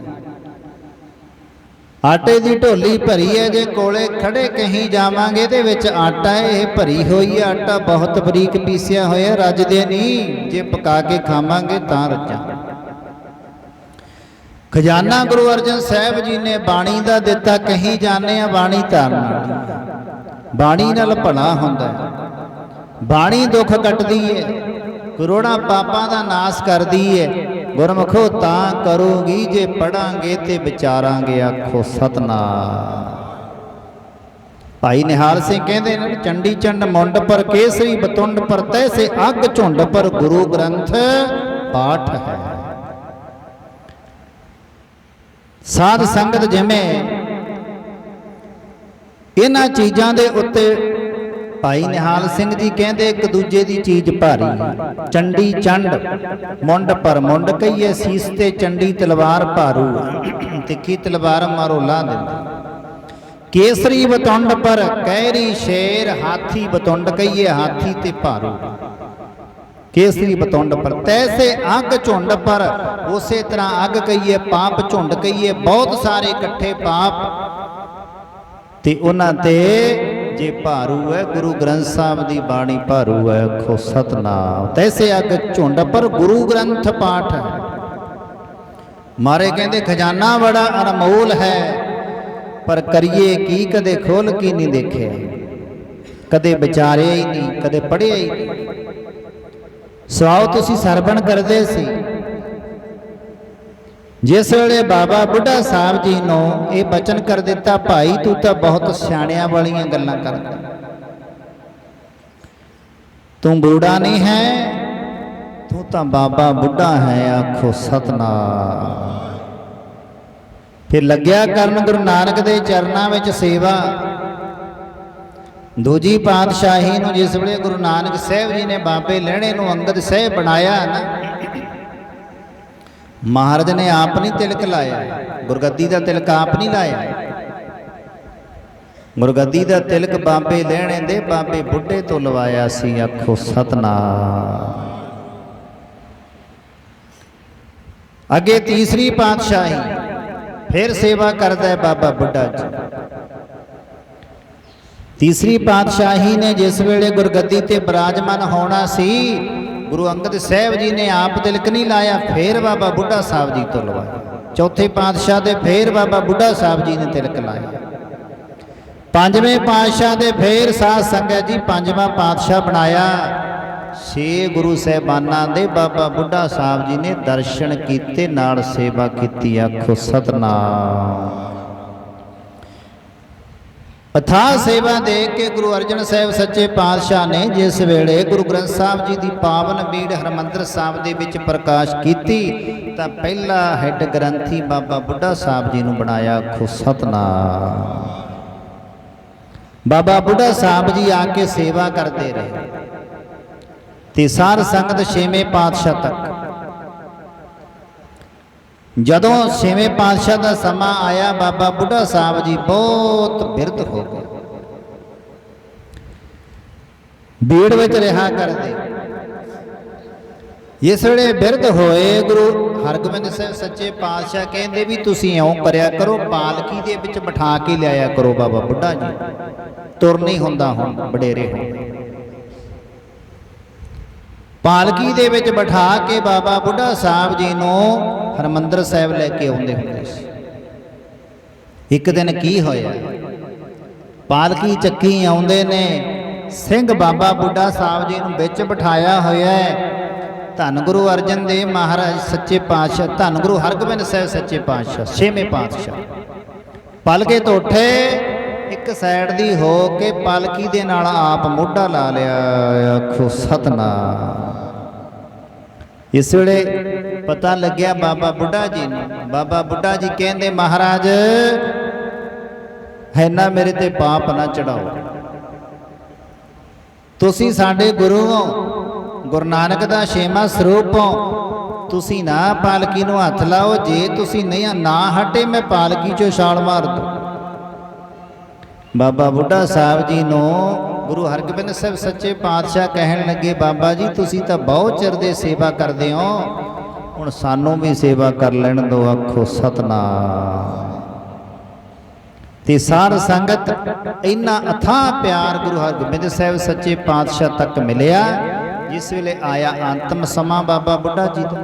आटे की ढोली भरी है, जे कोले खड़े कहीं जावांगे दे विच आटा है ये भरी हुई है, आटा बहुत बरीक पीसिया होया, रजदे नहीं, जे पका के खावांगे तां रजा। खजाना गुरु अर्जन साहब जी ने बाणी दा दिता, कहीं जाने बाणी धारण, बाणी नाल भला हुंदा है, बाणी दुख कटदी है, करोड़ा पापां दा नाश करदी है। गुरमुखो तां करोगी जे पढ़ांगे ते विचारांगे आखो सतनाम। भाई निहाल सिंह कहते हैं चंडी चंड मुंड पर केसरी बतुंड पर तैसे अग झुंड पर गुरु ग्रंथ पाठ है। साध संगत जिमें इन्हां चीज़ां दे उत्ते भाई निहाल सिंह जी कहते एक दूजे की चीज भारी, चंडी चंड मुंड पर मुंड कहीए, सीस ते चंडी तलवार भारू, तिखी तलवार मारो ला देंदे। केसरी बतुंड पर कैरी शेर, हाथी बतुंड कहीए, हाथी ते भारू, केसरी बतुंड पर। तैसे अग झुंड पर, उसे तरह अग कहीए, पाप झुंड कहीए, बहुत सारे इकट्ठे पाप ते उन्हां ते जे भारू है। गुरु ग्रंथ साहब की बाणी भारू है आखो सतनाम। तैसे अग झुंड पर गुरु ग्रंथ पाठ है। मारे कहते खजाना बड़ा अनमोल है, पर करिए की कदे खोल की नहीं देखे, कदे विचारे ही नहीं, कदे पढ़िया ही नहीं। सवाओ तुसी सरवण करते सी, जिस वेले बाबा बुढ़ा साहब जी ने यह बचन कर दिता, भाई तू तो बहुत सियाणियां वालियां गल्लां करदा, तू बूढ़ा नहीं है, तू तो बाबा बुढ़ा है आखो सतनाम। फिर लग्या करन गुरु नानक दे चरनां विच सेवा। दूजी पातशाही नूं जिस वेले गुरु नानक साहब जी ने बाबे लहणे नूं अंगद साहब बनाया ना, महाराज ने आप नहीं तिलक लाया, गुरगद्दी का तिलक आप नहीं लाया, गुरगद्दी का तिलक बाबे लहणे दे बाबे बुढ़े तो लवाया सी आखो सतनाम। अगे तीसरी पातशाही फिर सेवा करता है बाबा बुढ़ा जी। तीसरी पातशाही ने जिस वेले गुरगद्दी ते विराजमान होना सी, गुरु अंगद साहब जी ने आप तिलक नहीं लाया, फिर बाबा बुढ़ा साहब जी तो लवाया। चौथे पातशाह दे फिर बाबा बुढ़ा साहब जी ने तिलक लाया। पंजवें पातशाह दे फिर साध संगत जी पंजवां पातशाह बनाया। छे गुरु साहबाना दे बाबा बुढ़ा साहब जी ने दर्शन कीते, नाल सेवा की आखो सतनाम। ਅਥਾਹ ਸੇਵਾ ਦੇ ਕੇ ਗੁਰੂ ਅਰਜਨ ਸਾਹਿਬ ਸੱਚੇ ਪਾਤਸ਼ਾਹ ਨੇ ਜਿਸ ਵੇਲੇ ਗੁਰੂ ਗ੍ਰੰਥ ਸਾਹਿਬ ਜੀ ਦੀ ਪਾਵਨ ਬੀੜ ਹਰਿਮੰਦਰ ਸਾਹਿਬ ਦੇ ਵਿੱਚ ਪ੍ਰਕਾਸ਼ ਕੀਤੀ ਤਾਂ ਪਹਿਲਾ ਹੈੱਡ ਗ੍ਰੰਥੀ ਬਾਬਾ ਬੁੱਢਾ ਸਾਹਿਬ ਜੀ ਨੂੰ ਬਣਾਇਆ। ਆਖੋ ਸਤਿਨਾਮ। ਬਾਬਾ ਬੁੱਢਾ ਸਾਹਿਬ ਜੀ ਆ ਕੇ ਸੇਵਾ ਕਰਦੇ ਰਹੇ ਤੇ ਸਾਧ ਸੰਗਤ ਛੇਵੇਂ ਪਾਤਸ਼ਾਹ ਤੱਕ। ਜਦੋਂ ਛੇਵੇਂ ਪਾਤਸ਼ਾਹ ਦਾ ਸਮਾਂ ਆਇਆ ਬਾਬਾ ਬੁੱਢਾ ਸਾਹਿਬ ਜੀ ਬਹੁਤ ਬਿਰਧ ਹੋ ਗਏ, ਬੀੜ ਵਿੱਚ ਰਿਹਾ ਕਰਦੇ। ਇਸ ਵੇਲੇ ਬਿਰਧ ਹੋਏ ਗੁਰੂ ਹਰਗੋਬਿੰਦ ਸਾਹਿਬ ਸੱਚੇ ਪਾਤਸ਼ਾਹ ਕਹਿੰਦੇ ਵੀ ਤੁਸੀਂ ਇਉਂ ਕਰਿਆ ਕਰੋ, ਪਾਲਕੀ ਦੇ ਵਿੱਚ ਬਿਠਾ ਕੇ ਲਿਆਇਆ ਕਰੋ ਬਾਬਾ ਬੁੱਢਾ ਜੀ, ਤੁਰ ਨਹੀਂ ਹੁੰਦਾ ਹੁਣ ਵਡੇਰੇ ਹੋ। ਪਾਲਕੀ ਦੇ ਵਿੱਚ ਬਿਠਾ ਕੇ ਬਾਬਾ ਬੁੱਢਾ ਸਾਹਿਬ ਜੀ ਨੂੰ ਹਰਿਮੰਦਰ ਸਾਹਿਬ ਲੈ ਕੇ ਆਉਂਦੇ ਹੁੰਦੇ ਸੀ। ਇੱਕ ਦਿਨ ਕੀ ਹੋਇਆ, ਪਾਲਕੀ ਚੱਕੀ ਆਉਂਦੇ ਨੇ, ਸਿੰਘ ਬਾਬਾ ਬੁੱਢਾ ਸਾਹਿਬ ਜੀ ਨੂੰ ਵਿੱਚ ਬਿਠਾਇਆ ਹੋਇਆ ਹੈ। ਧੰਨ ਗੁਰੂ ਅਰਜਨ ਦੇਵ ਮਹਾਰਾਜ ਸੱਚੇ ਪਾਤਸ਼ਾਹ, ਧੰਨ ਗੁਰੂ ਹਰਗੋਬਿੰਦ ਸਾਹਿਬ ਸੱਚੇ ਪਾਤਸ਼ਾਹ ਛੇਵੇਂ ਪਾਤਸ਼ਾਹ ਪਲਕੇ ਤੋਂ ਉੱਠੇ, ਇੱਕ ਸਾਈਡ ਦੀ ਹੋ ਕੇ ਪਾਲਕੀ ਦੇ ਨਾਲ ਆਪ ਮੋਢਾ ਲਾ ਲਿਆ। ਆਖੋ ਸਤਿਨਾਮ। ਇਸ ਵੇਲੇ ਪਤਾ ਲੱਗਿਆ ਬਾਬਾ ਬੁੱਢਾ ਜੀ ਨੂੰ। ਬਾਬਾ ਬੁੱਢਾ ਜੀ ਕਹਿੰਦੇ ਮਹਾਰਾਜ ਹੈ ਮੇਰੇ ਤੇ ਪਾਪ ਨਾ ਚੜਾਓ, ਤੁਸੀਂ ਸਾਡੇ ਗੁਰੂ ਹੋ, ਗੁਰੂ ਨਾਨਕ ਦਾ ਛੇਵਾਂ ਸਰੂਪ ਹੋ, ਤੁਸੀਂ ਨਾ ਪਾਲਕੀ ਨੂੰ ਹੱਥ ਲਾਓ, ਜੇ ਤੁਸੀਂ ਨਹੀਂ ਨਾ ਹਟੇ ਮੈਂ ਪਾਲਕੀ ਚੋਂ ਛਾਲ ਮਾਰ ਦੂੰ। ਬਾਬਾ ਬੁੱਢਾ ਸਾਹਿਬ ਜੀ ਨੂੰ ਗੁਰੂ ਹਰਗੋਬਿੰਦ ਸਾਹਿਬ ਸੱਚੇ ਪਾਤਸ਼ਾਹ ਕਹਿਣ ਲੱਗੇ ਬਾਬਾ ਜੀ ਤੁਸੀਂ ਤਾਂ ਬਹੁਤ ਚਿਰ ਦੇ ਸੇਵਾ ਕਰਦੇ ਹੋ, ਹੁਣ ਸਾਨੂੰ ਵੀ ਸੇਵਾ ਕਰ ਲੈਣ ਦਿਓ। ਆਖੋ ਸਤਿਨਾਮ। ਤੇ ਸਾਧ ਸੰਗਤ ਇੰਨਾ ਅਥਾਹ ਪਿਆਰ ਗੁਰੂ ਹਰਗੋਬਿੰਦ ਸਾਹਿਬ ਸੱਚੇ ਪਾਤਸ਼ਾਹ ਤੱਕ ਮਿਲਿਆ। ਜਿਸ ਵੇਲੇ ਆਇਆ ਅੰਤਮ ਸਮਾਂ ਬਾਬਾ ਬੁੱਢਾ ਜੀ ਦਾ,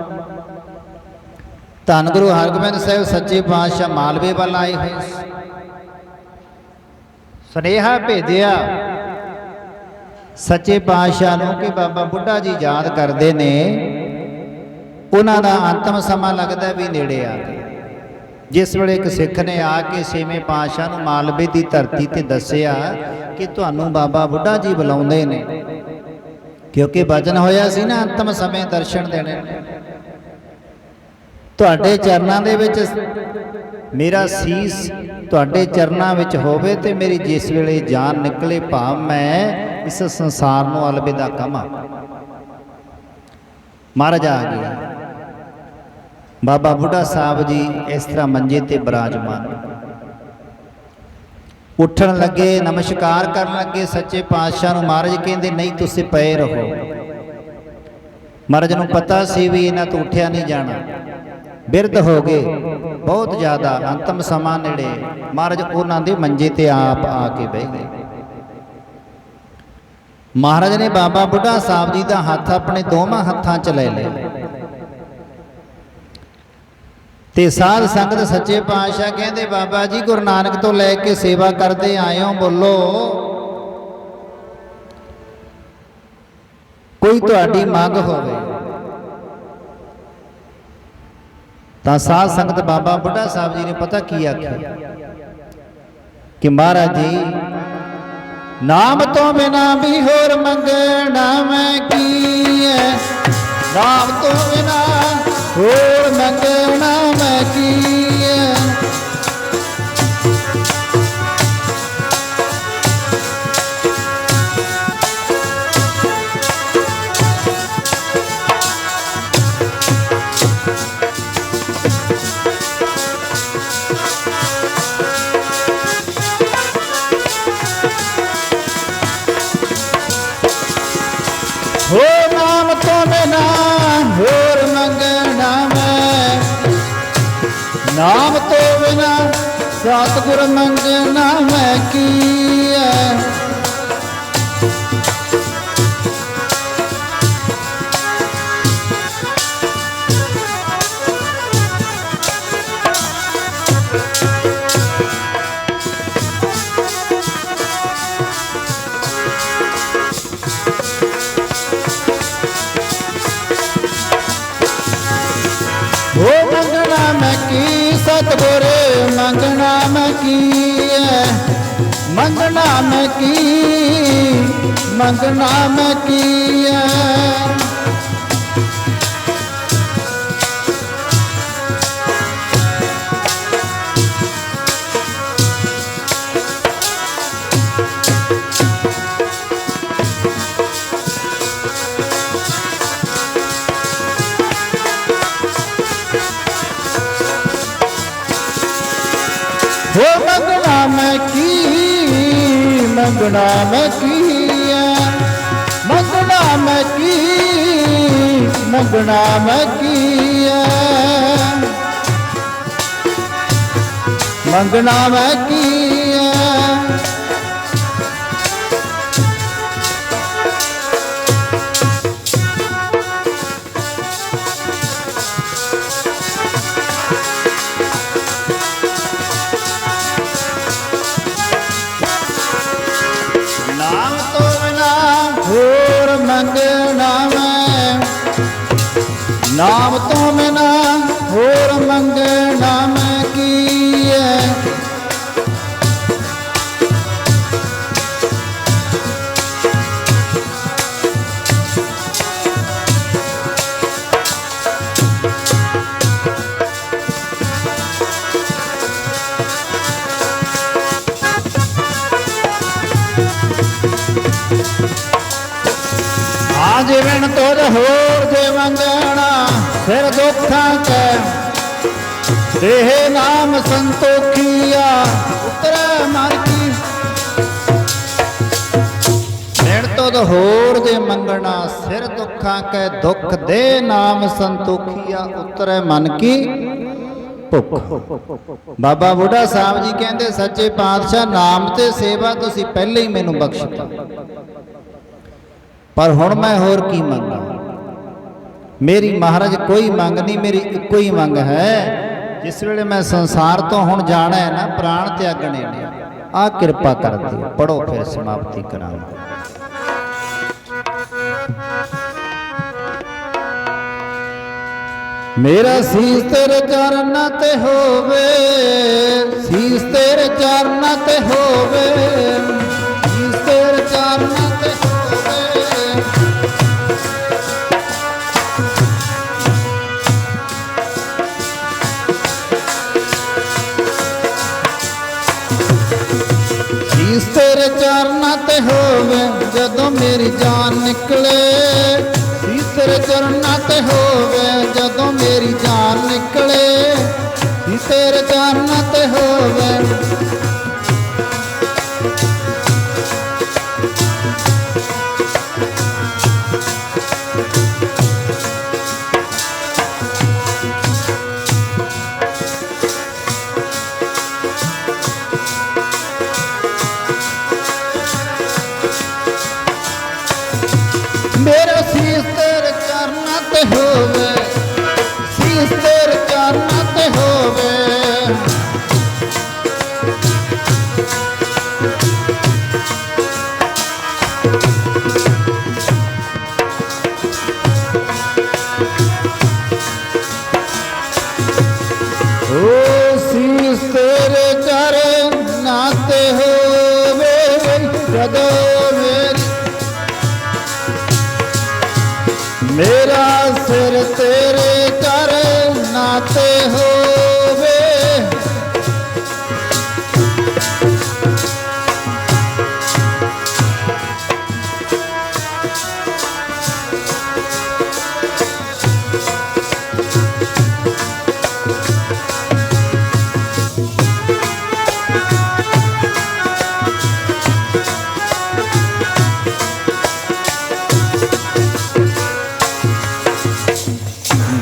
ਧੰਨ ਗੁਰੂ ਹਰਗੋਬਿੰਦ ਸਾਹਿਬ ਸੱਚੇ ਪਾਤਸ਼ਾਹ ਮਾਲਵੇ ਵੱਲ ਆਏ ਹੋਏ, ਸੁਨੇਹਾ ਭੇਜਿਆ ਸੱਚੇ ਪਾਤਸ਼ਾਹ ਨੂੰ ਕਿ ਬਾਬਾ ਬੁੱਢਾ ਜੀ ਯਾਦ ਕਰਦੇ ਨੇ, ਉਹਨਾਂ ਦਾ ਅੰਤਮ ਸਮਾਂ ਲੱਗਦਾ ਵੀ ਨੇੜੇ ਆ ਗਿਆ। ਜਿਸ ਵੇਲੇ ਇੱਕ ਸਿੱਖ ਨੇ ਆ ਕੇ ਛੇਵੇਂ ਪਾਤਸ਼ਾਹ ਨੂੰ ਮਾਲਵੇ ਦੀ ਧਰਤੀ ਤੇ ਦੱਸਿਆ ਕਿ ਤੁਹਾਨੂੰ ਬਾਬਾ ਬੁੱਢਾ ਜੀ ਬੁਲਾਉਂਦੇ ਨੇ, ਕਿਉਂਕਿ ਵਚਨ ਹੋਇਆ ਸੀ ਨਾ ਅੰਤਮ ਸਮੇਂ ਦਰਸ਼ਨ ਦੇਣੇ। ਤੁਹਾਡੇ ਚਰਨਾਂ ਦੇ ਵਿੱਚ ਮੇਰਾ ਸੀਸ ਤੁਹਾਡੇ ਚਰਨਾਂ ਵਿੱਚ ਹੋਵੇ ਤੇ ਮੇਰੀ ਜਿਸ ਵੇਲੇ ਜਾਨ ਨਿਕਲੇ ਭਾਵ ਮੈਂ ਇਸ ਸੰਸਾਰ ਨੂੰ ਅਲਵਿਦਾ ਕਹਾਂ। ਮਹਾਰਾਜ ਆ ਗਏ। ਬਾਬਾ ਬੁੱਢਾ ਸਾਹਿਬ ਜੀ ਇਸ ਤਰ੍ਹਾਂ ਮੰਜੇ ਤੇ ਬਿਰਾਜਮਾਨ, ਉੱਠਣ ਲੱਗੇ, ਨਮਸਕਾਰ ਕਰਨ ਲੱਗੇ ਸੱਚੇ ਪਾਤਸ਼ਾਹ ਨੂੰ। ਮਹਾਰਾਜ ਕਹਿੰਦੇ ਨਹੀਂ ਤੁਸੀਂ ਪਏ ਰਹੋ। ਮਹਾਰਾਜ ਨੂੰ ਪਤਾ ਸੀ ਵੀ ਇਹਨਾਂ ਤੋਂ ਉੱਠਿਆ ਨਹੀਂ ਜਾਣਾ, ਬਿਰਧ ਹੋ ਗਏ ਬਹੁਤ ਜ਼ਿਆਦਾ, ਅੰਤਮ ਸਮਾਂ ਨੇੜੇ। ਮਹਾਰਾਜ ਉਹਨਾਂ ਦੇ ਮੰਜੇ ਤੇ ਆਪ ਆ ਕੇ ਬਹਿ ਗਏ। ਮਹਾਰਾਜ ਨੇ ਬਾਬਾ ਬੁੱਢਾ ਸਾਹਿਬ ਜੀ ਦਾ ਹੱਥ ਆਪਣੇ ਦੋਵਾਂ ਹੱਥਾਂ 'ਚ ਲੈ ਲਿਆ ਤੇ ਸਾਧ ਸੰਗਤ ਸੱਚੇ ਪਾਤਸ਼ਾਹ ਕਹਿੰਦੇ ਬਾਬਾ ਜੀ ਗੁਰੂ ਨਾਨਕ ਤੋਂ ਲੈ ਕੇ ਸੇਵਾ ਕਰਦੇ ਆਏ ਹੋ, ਬੋਲੋ ਕੋਈ ਤੁਹਾਡੀ ਮੰਗ ਹੋਵੇ। ਤਾਂ ਸਾਧ ਸੰਗਤ ਬਾਬਾ ਬੁੱਢਾ ਸਾਹਿਬ ਜੀ ਨੇ ਪਤਾ ਕੀ ਆਖਿਆ ਕਿ ਮਹਾਰਾਜ ਜੀ ਨਾਮ ਤੋਂ ਬਿਨਾ ਵੀ ਹੋਰ ਮੰਗਣਾ ਮੈਂ ਕੀ ਹੈ, ਨਾਮ ਤੋਂ ਬਿਨਾ ਹੋਰ ਮੰਗਣਾ ਮੈਂ ਕੀ ਹੈ। ਹੋ ਨਾਮ ਤੋਂ ਬਿਨਾ ਹੋਰ ਮੰਗਣਾ ਮੈਂ, ਨਾਮ ਤੋਂ ਬਿਨਾ ਸਤਿਗੁਰ ਮੰਗਣਾ ਮੈਂ ਕੀ ਹੈ। ਉਹ ਮੰਗਣਾ ਮੈਂ ਕੀ ਸਤਿਗੁਰ ਮੰਗਣਾ ਮੈਂ ਕੀ ਹੈ, मंगना मैं की, मंगना मैं किया। हो मंगना मैं की, मंगना मैं किया। मंगना मैं की, मंगना मैं किया। मंगना मैं किया। नाम तो बिना होर मंगना मैं, नाम तो बिना होर मंगना मैं किए। आज बिन तुझ होर जे मंगना, सिर दुखां कै देह नाम संतोखिया। उतरै मन की बिन तुझ होर जे मंगना, सिर दुखां कै दुख दे नाम संतोखिया। उतरै मन की भुख। बाबा ਬੁੱਢਾ ਸਾਹਿਬ ਜੀ ਕਹਿੰਦੇ ਸੱਚੇ ਪਾਤਸ਼ਾਹ ਨਾਮ ਤੇ ਸੇਵਾ ਤੁਸੀਂ ਪਹਿਲੇ ਹੀ ਮੈਨੂੰ ਬਖਸ਼ ਦਿੱਤੀ, पर हुण मैं होर की मंगा। मेरी महाराज कोई मंग नहीं, मेरी इक्को ही मंग है। जिस वेले मैं संसार तो हुण जाना है ना, प्राण त्यागने ने, आ कृपा कर दियो। पढ़ो फिर समाप्ति करांगे। मेरा शीस तेरे चरना ते होवे, शीस तेरे चरना ते होवे, शीस तेरे चरना ते होवे। शीस तेरे चरना ते होवे जदों मेरी जान निकले। शीस तेरे चरना ते होवे जदों मेरी जान निकले। शीस तेरे चरना ते होवे। मेरा शीस तेरे चरना ते होवे, शीस तेरे चरना ते होवे। ओ शीस तेरे चरना ते होवे जदों मेरा सिर तेरे चरना ते होवे।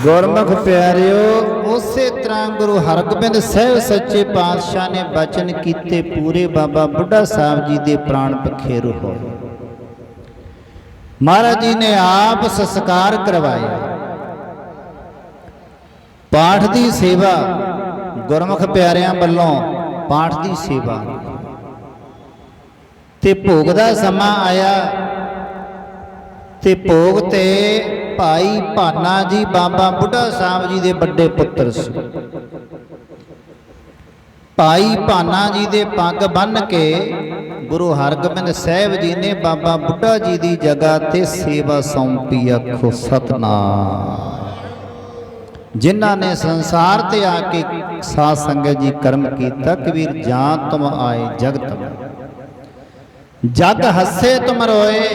गुरमुख प्यारिओ, उसे तरह गुरु हरगोबिंद साहिब सच्चे पातशाह ने बचन कीते पूरे। बाबा बुढ़ा साहब जी दे प्राण पखेरु हो। महाराज जी ने आप संस्कार करवाए। पाठ की सेवा गुरमुख प्यारिਆਂ ਵੱਲੋਂ पाठ की सेवा ते भोग का समा आया ते भोग ते भाई भाना जी बाबा बुढ़ा साहब जी दे बड़े पुत्र सी। भाई भाना जी दे पग बन के गुरु हरगोबिंद साहिब जी ने बाबा बुढ़ा जी की जगह ते सेवा सौंपी। आखो सतनाम। जिन्हां ने संसार ते आके साध संगत जी कर्म कीता। कबीर जान तुम आए जगत में, जग हसे तुम रोए,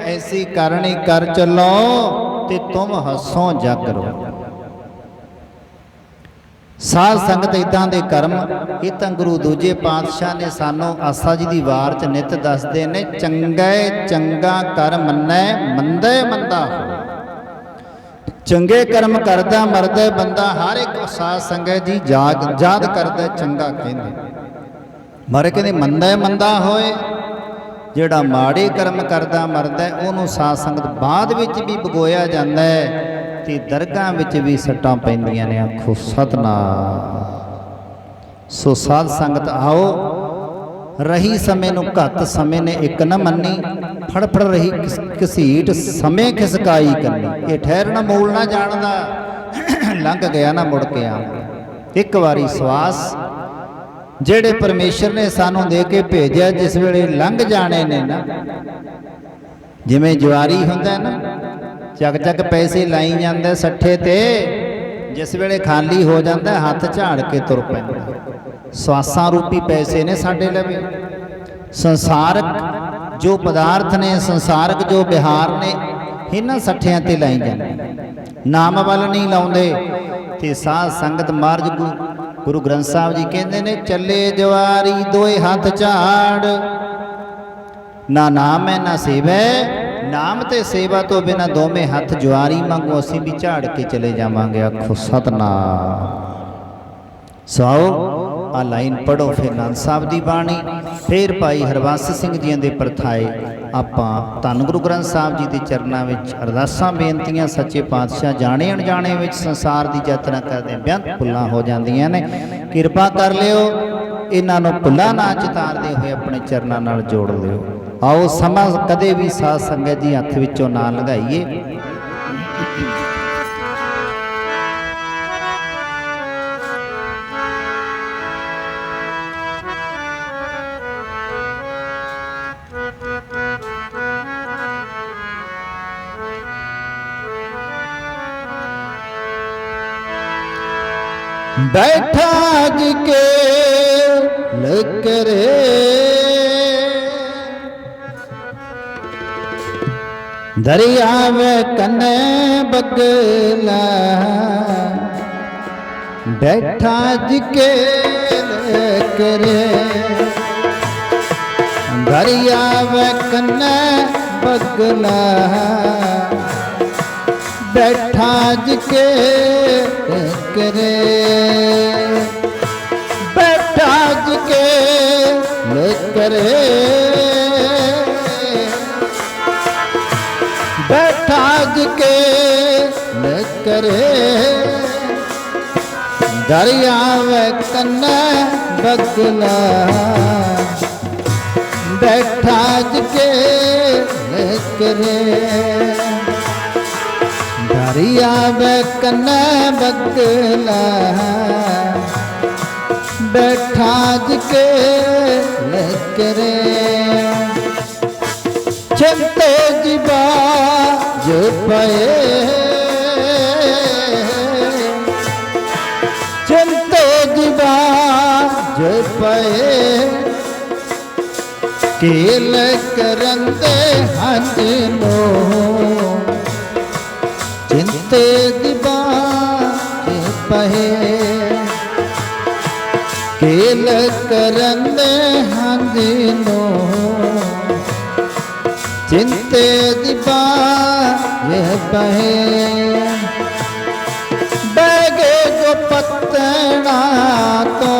ऐसी करनी कर चलो ते तुम हसो जग रो। साध संगत इदां दे कर्म ये तां गुरु दूजे पातशाह ने सानू आसा जी दी वार च नित दसदे ने। चंगे चंगा कर मन्नै, मंदे मंदा हो। चंगे कर्म करदा मरदा बंदा हर एक साध संगत जी याद करदा चंगा कहंदे, मर कहंदे मंदा मंदा होए। जिहड़ा माड़े कर्म करदा मरदा उहनूं साध संगत बाद विच भी भगोया जांदा है ते दरगाह विच भी सट्टां पैंदियां ने। आखो सतनाम। सो साध संगत आओ, रही समय नूं घत समय ने एक न मन्नी। फड़ फड़ रही घसीट समय खिसकाई करनी। ये ठहरना मूल ना जानदा, लंघ गया ना मुड़ के आउंदा। एक बारी सवास जेड़े परमेश्वर ने सानू दे के भेजा, जिस वेले लंघ जाने ने ना, जिवें जुआरी हुंदा ना, चक चक पैसे लाई जांदा सट्ठे ते, जिस वेले खाली हो जाता हथ झाड़ के तुर पैंदा। सवासां रूपी पैसे ने साडे लवे। संसारक जो पदार्थ ने, संसारक जो विहार ने, इन्हां सट्ठियां ते लाई जांदे, नाम वाल नहीं लाउंदे। ते साध संगत मार्ग गुरु ग्रंथ साहिब जी कहंदे ने, चले जवारी दोए हथ झाड़, ना नाम है ना सेवा है। नाम ते सेवा तो बिना दोवें हथ जुआरी मांगो असीं भी झाड़ के चले जावांगे। आखो सतनाम। सो आ लाइन पढ़ो, फिर नानक साहब की बाणी, फिर भाई हरबंस सिंह जी दे परथाए आपां धन गुरु ग्रंथ साहिब जी के चरनां विच अरदासां बेनतियां सच्चे पातशाह जाने अणजाणे विच संसार की यात्रा करदे बेअंत भुल्लां हो जांदियां ने। किरपा कर लिओ इन्हां नूं भुल्लां ना चितारदे होए अपने चरनां नाल जोड़ लिओ। आओ समा कदे भी साध संगत जी हथ विचों ना लंघाइए। बैठा जी के लकरे दरिया में कन्ने बगला, बैठा जी के लकरे दरिया में कन्ने बगला, बैठा जी के करे, बैठा जी के करे, बैठा जी के करे दरिया में कन्ने बगला, बैठा जी के करे दरिया में कन्ने बगला, बैठा जी के करे चिंते जीवा जो पे, चिंते जीवा जो पे केल करंदे हंज नो, चिंते दिबा पहे केल करंदे हंज नो, चिंते दिबा पहे बैगे जो पत्तना तो,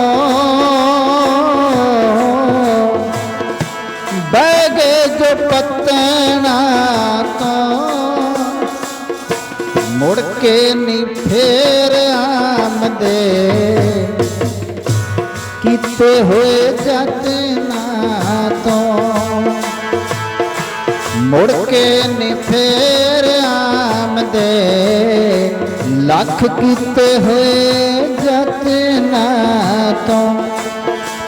बैगे जो पत्तना तो मुड़ के नी फेर आमदे, किते हुए जतना तो मुड़ के नी फेर आमदे, लख किते हुए जतना तो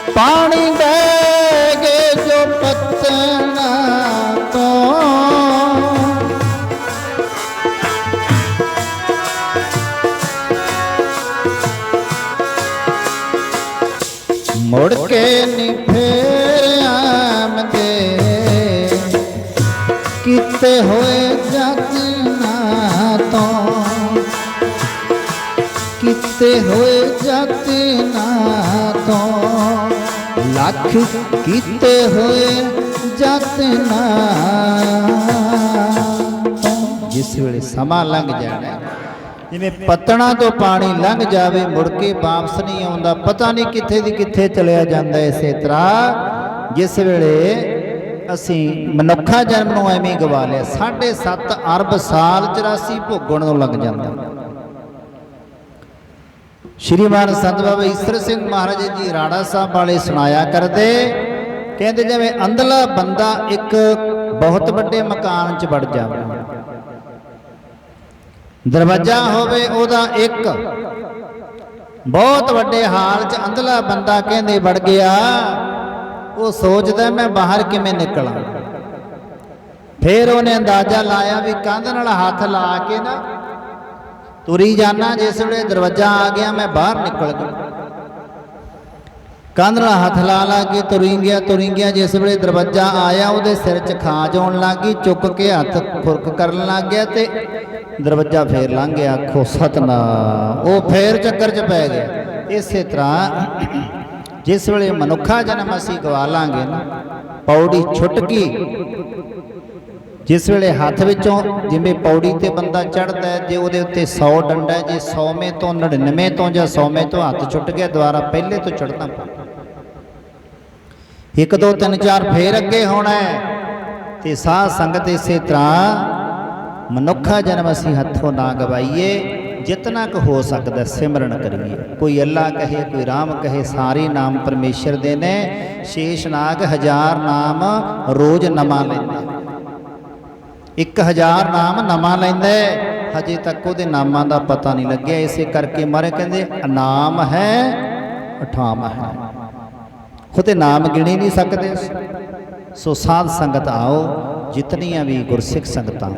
पानी बहगे जो मुड़ के नी फेर आमदे किते होए जतना तो किते होए जतना तो लख किते होए जतना तो जिस वेले समा लंघ जाना जिवें पत्तणा तो पानी लंघ जावे मुड़ के वापस नहीं आउंदा पता नहीं किथे दी किथे चलिया जांदा इसे तरह जिस वेले ਅਸੀਂ ਮਨੁੱਖਾ ਜਨਮ ਨੂੰ ਐਵੇਂ ਹੀ ਗਵਾ ਲਿਆ 7.5 ਅਰਬ ਸਾਲ 84 ਭੋਗਣ ਨੂੰ ਲੱਗ ਜਾਂਦਾ ਸ਼੍ਰੀਮਾਨ ਸੰਤ ਬਾਬਾ ਈਸਰ ਸਿੰਘ ਮਹਾਰਾਜ ਜੀ ਰਾੜਾ ਸਾਹਿਬ ਵਾਲੇ ਸੁਣਾਇਆ ਕਰਦੇ ਕਹਿੰਦੇ ਜਿਵੇਂ ਅੰਧਲਾ ਬੰਦਾ ਇੱਕ ਬਹੁਤ ਵੱਡੇ ਮਕਾਨ 'ਚ ਵੜ ਜਾਵੇ ਦਰਵਾਜ਼ਾ ਹੋਵੇ ਉਹਦਾ ਇੱਕ ਬਹੁਤ ਵੱਡੇ ਹਾਲ 'ਚ ਅੰਧਲਾ ਬੰਦਾ ਕਹਿੰਦੇ ਵੜ ਗਿਆ वो सोचता मैं बाहर किमें निकला फिर उन्हें अंदाजा लाया भी कंध नाल हाथ ला के ना तुरी जाना जिस वे दरवाजा आ गया मैं बाहर निकल गया कंध नाल हाथ ला के तुरी गया जिस वे दरवाजा आया वो सिर च खाज आउण लग गई चुक के हाथ खुरक कर लग गया तो दरवाजा फिर लंघ गया आखो सतनाम वो फिर चक्कर च पै गया इस तरह जिस वे मनुखा जन्म असी गवा लांगे ना पौड़ी छुटकी जिस वे हाथ विचों जिमें पौड़ी ते बंदा चढ़ता है जे उहदे उत्ते 100 डंडा जे 100वें तो 99 तो या 100वें तो हाथ छुट गया द्वारा पहले तो चढ़ना 1 2 3 4 फिर अगे होना है ते साध संगत इस तरह मनुखा जन्म असी हथों ना गवाईए जितना क हो सकता सिमरन करिए कोई अल्लाह कहे कोई राम कहे सारे नाम परमेश्वर दे ने शेषनाग 1000 नाम रोज नमा लैंदा 1000 नाम नमा लैंदा हजे तक वो नामां दा पता नहीं लग्या इसे करके मारे कहंदे नाम है अठाम है खुद नाम गिने नहीं सकते सो साध संगत आओ जितनियां भी गुरसिख संगतां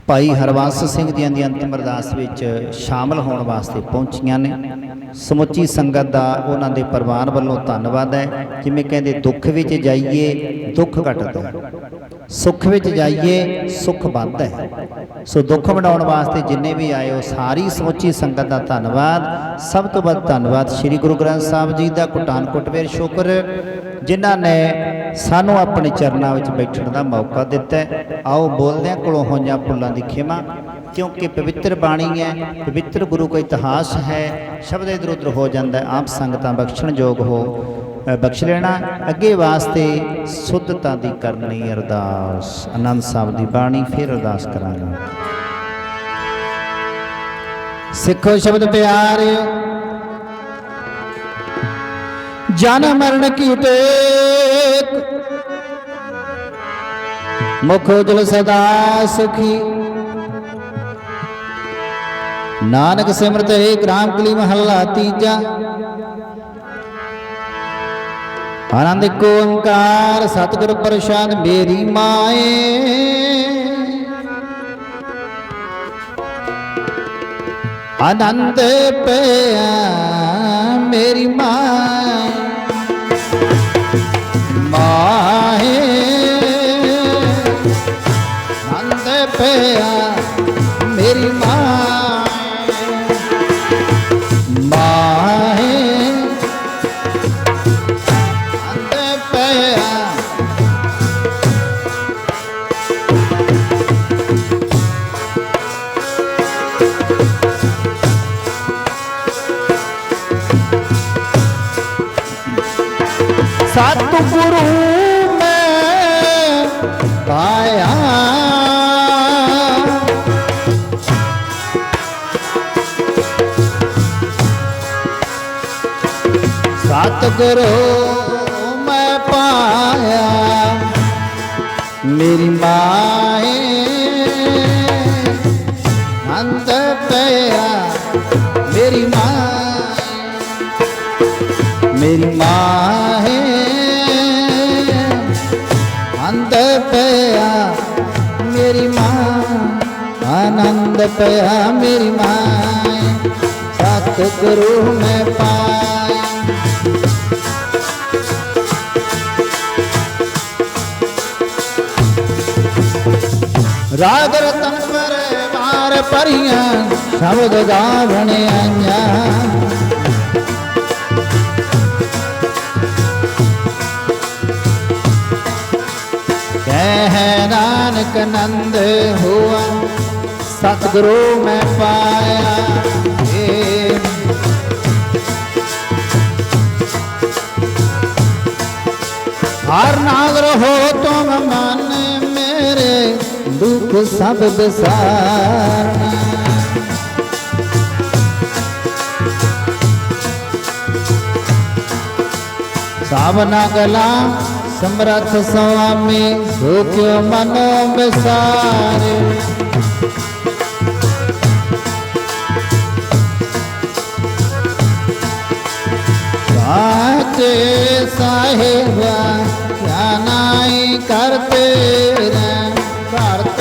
भाई हरबंस सिंह जी की अंतिम अरदास विच शामिल होने वास्ते पहुंचियां ने समुची संगत का उन्होंने परिवार वालों धन्यवाद है जिमें कहते दुख विच जाइए दुख घटता है सुख विच जाइए सुख बढ़ता है सो दुख मनाने वास्ते जिन्हें भी आए हो सारी समुची संगत का धन्यवाद सब तो वध धन्यवाद श्री गुरु ग्रंथ साहब जी का कुटान कुटवेर शुक्र जिन्हों ने सानू अपने चरणों में बैठने का मौका दिता है आओ बोलदे कोलों होइयां भुल्लां दी खिमा क्योंकि पवित्र बाणी है पवित्र गुरु का इतिहास है शब्द इधर उधर हो जाता है आप संगतां बख्शण योग हो बख्श लेना अगे वास्ते शुद्धता दी करनी अरदास आनंद साहब की बाणी फिर अरदास करांगे सिखो शब्द प्यारे जन मरण की टेक मुख उजल सदा सुखी नानक सिमरत एक राम कली महला तीजा आनंद को ओंकार सतगुरु प्रसाद मेरी माए आनंद पया मेरी माए माए आनंद पया मेरी माए माए आनंद पया सतगुरु में पाया सतगुरु में पाया मेरी माए अंत पया मेरी माए मेरी माँ है अंत पया मेरी माँ आनंद पया मेरी माँ सतगुरु में पाया राग रतन पर मार परियां शब्द गावण आइया। कह नानक नंद हुआ सतगुरु मैं पाया। हर नागर हो तुम मन मेरे दुख सब बिसारना। सावना गला समर्थ स्वामी सुख्यो मनो बिसारे। साचे साहेबा क्या नाई करते भारत।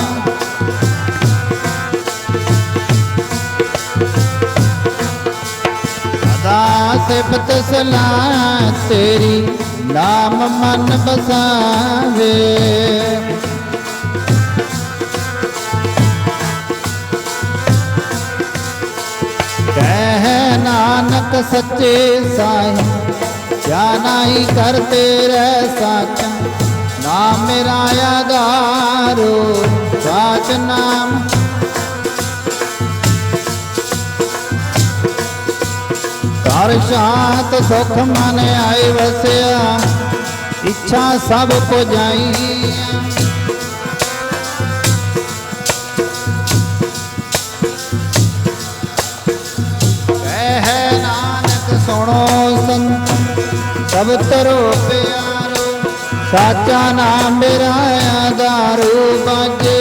सदा सिफत सलाह तेरी नाम मन बसावे। कह नानक सच्चे साहिब क्या नहीं करते रह साचा। नाम मेरा आधारो साच नाम। कर शांत सुख मन आए वसिया इच्छा सब को जाई। कह नानक सुनो संत सब तरो प्यारो। साचा नाम मेरा आधारो बाजे।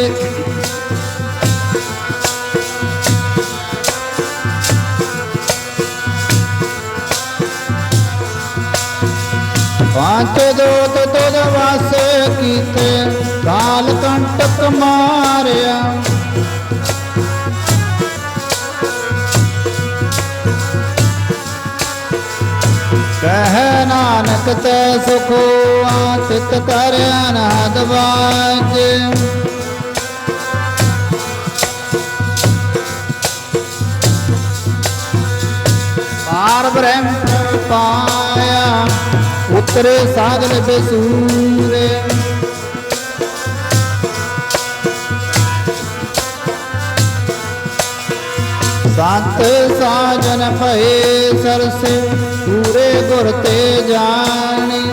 पांच दोत तुद वास कीते काल कंटक मारिया। कह नानक ते सुखो आतित कर अनाद बाज। पार ब्रह्म पाया उतरे सागल बेसूरे। संत साजन भये सरसे पूरे गुर ते जानी।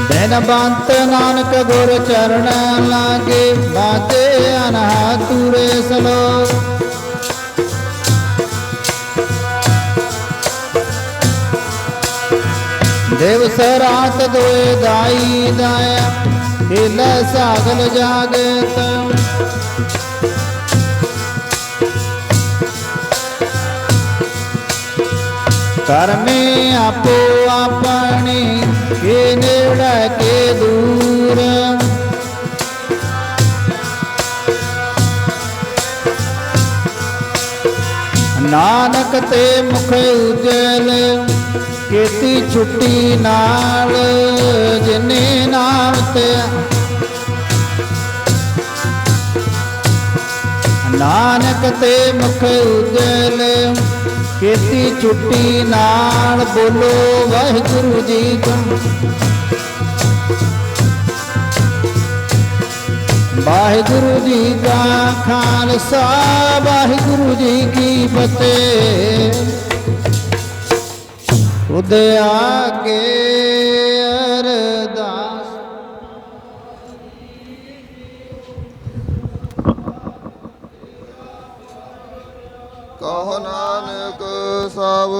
दिन बंत नानक गुर चरण लागे बाजे अनहद तुरे सलोक। दिवस रात दोए दाई दाया हिला सागल जागत। कर्मे आपो अपनी के नेड़ा के दूर। नानक ते मुख उजल केती छुट्टी नाल जिने नाम ते। नानक ते मुख उजल केती छुट्टी नाल बोलो वाहिगुरु जी का। वाहिगुरु जी का खालसा वाहिगुरु जी की फतेह। खुद आके अरदास कहो नानक सब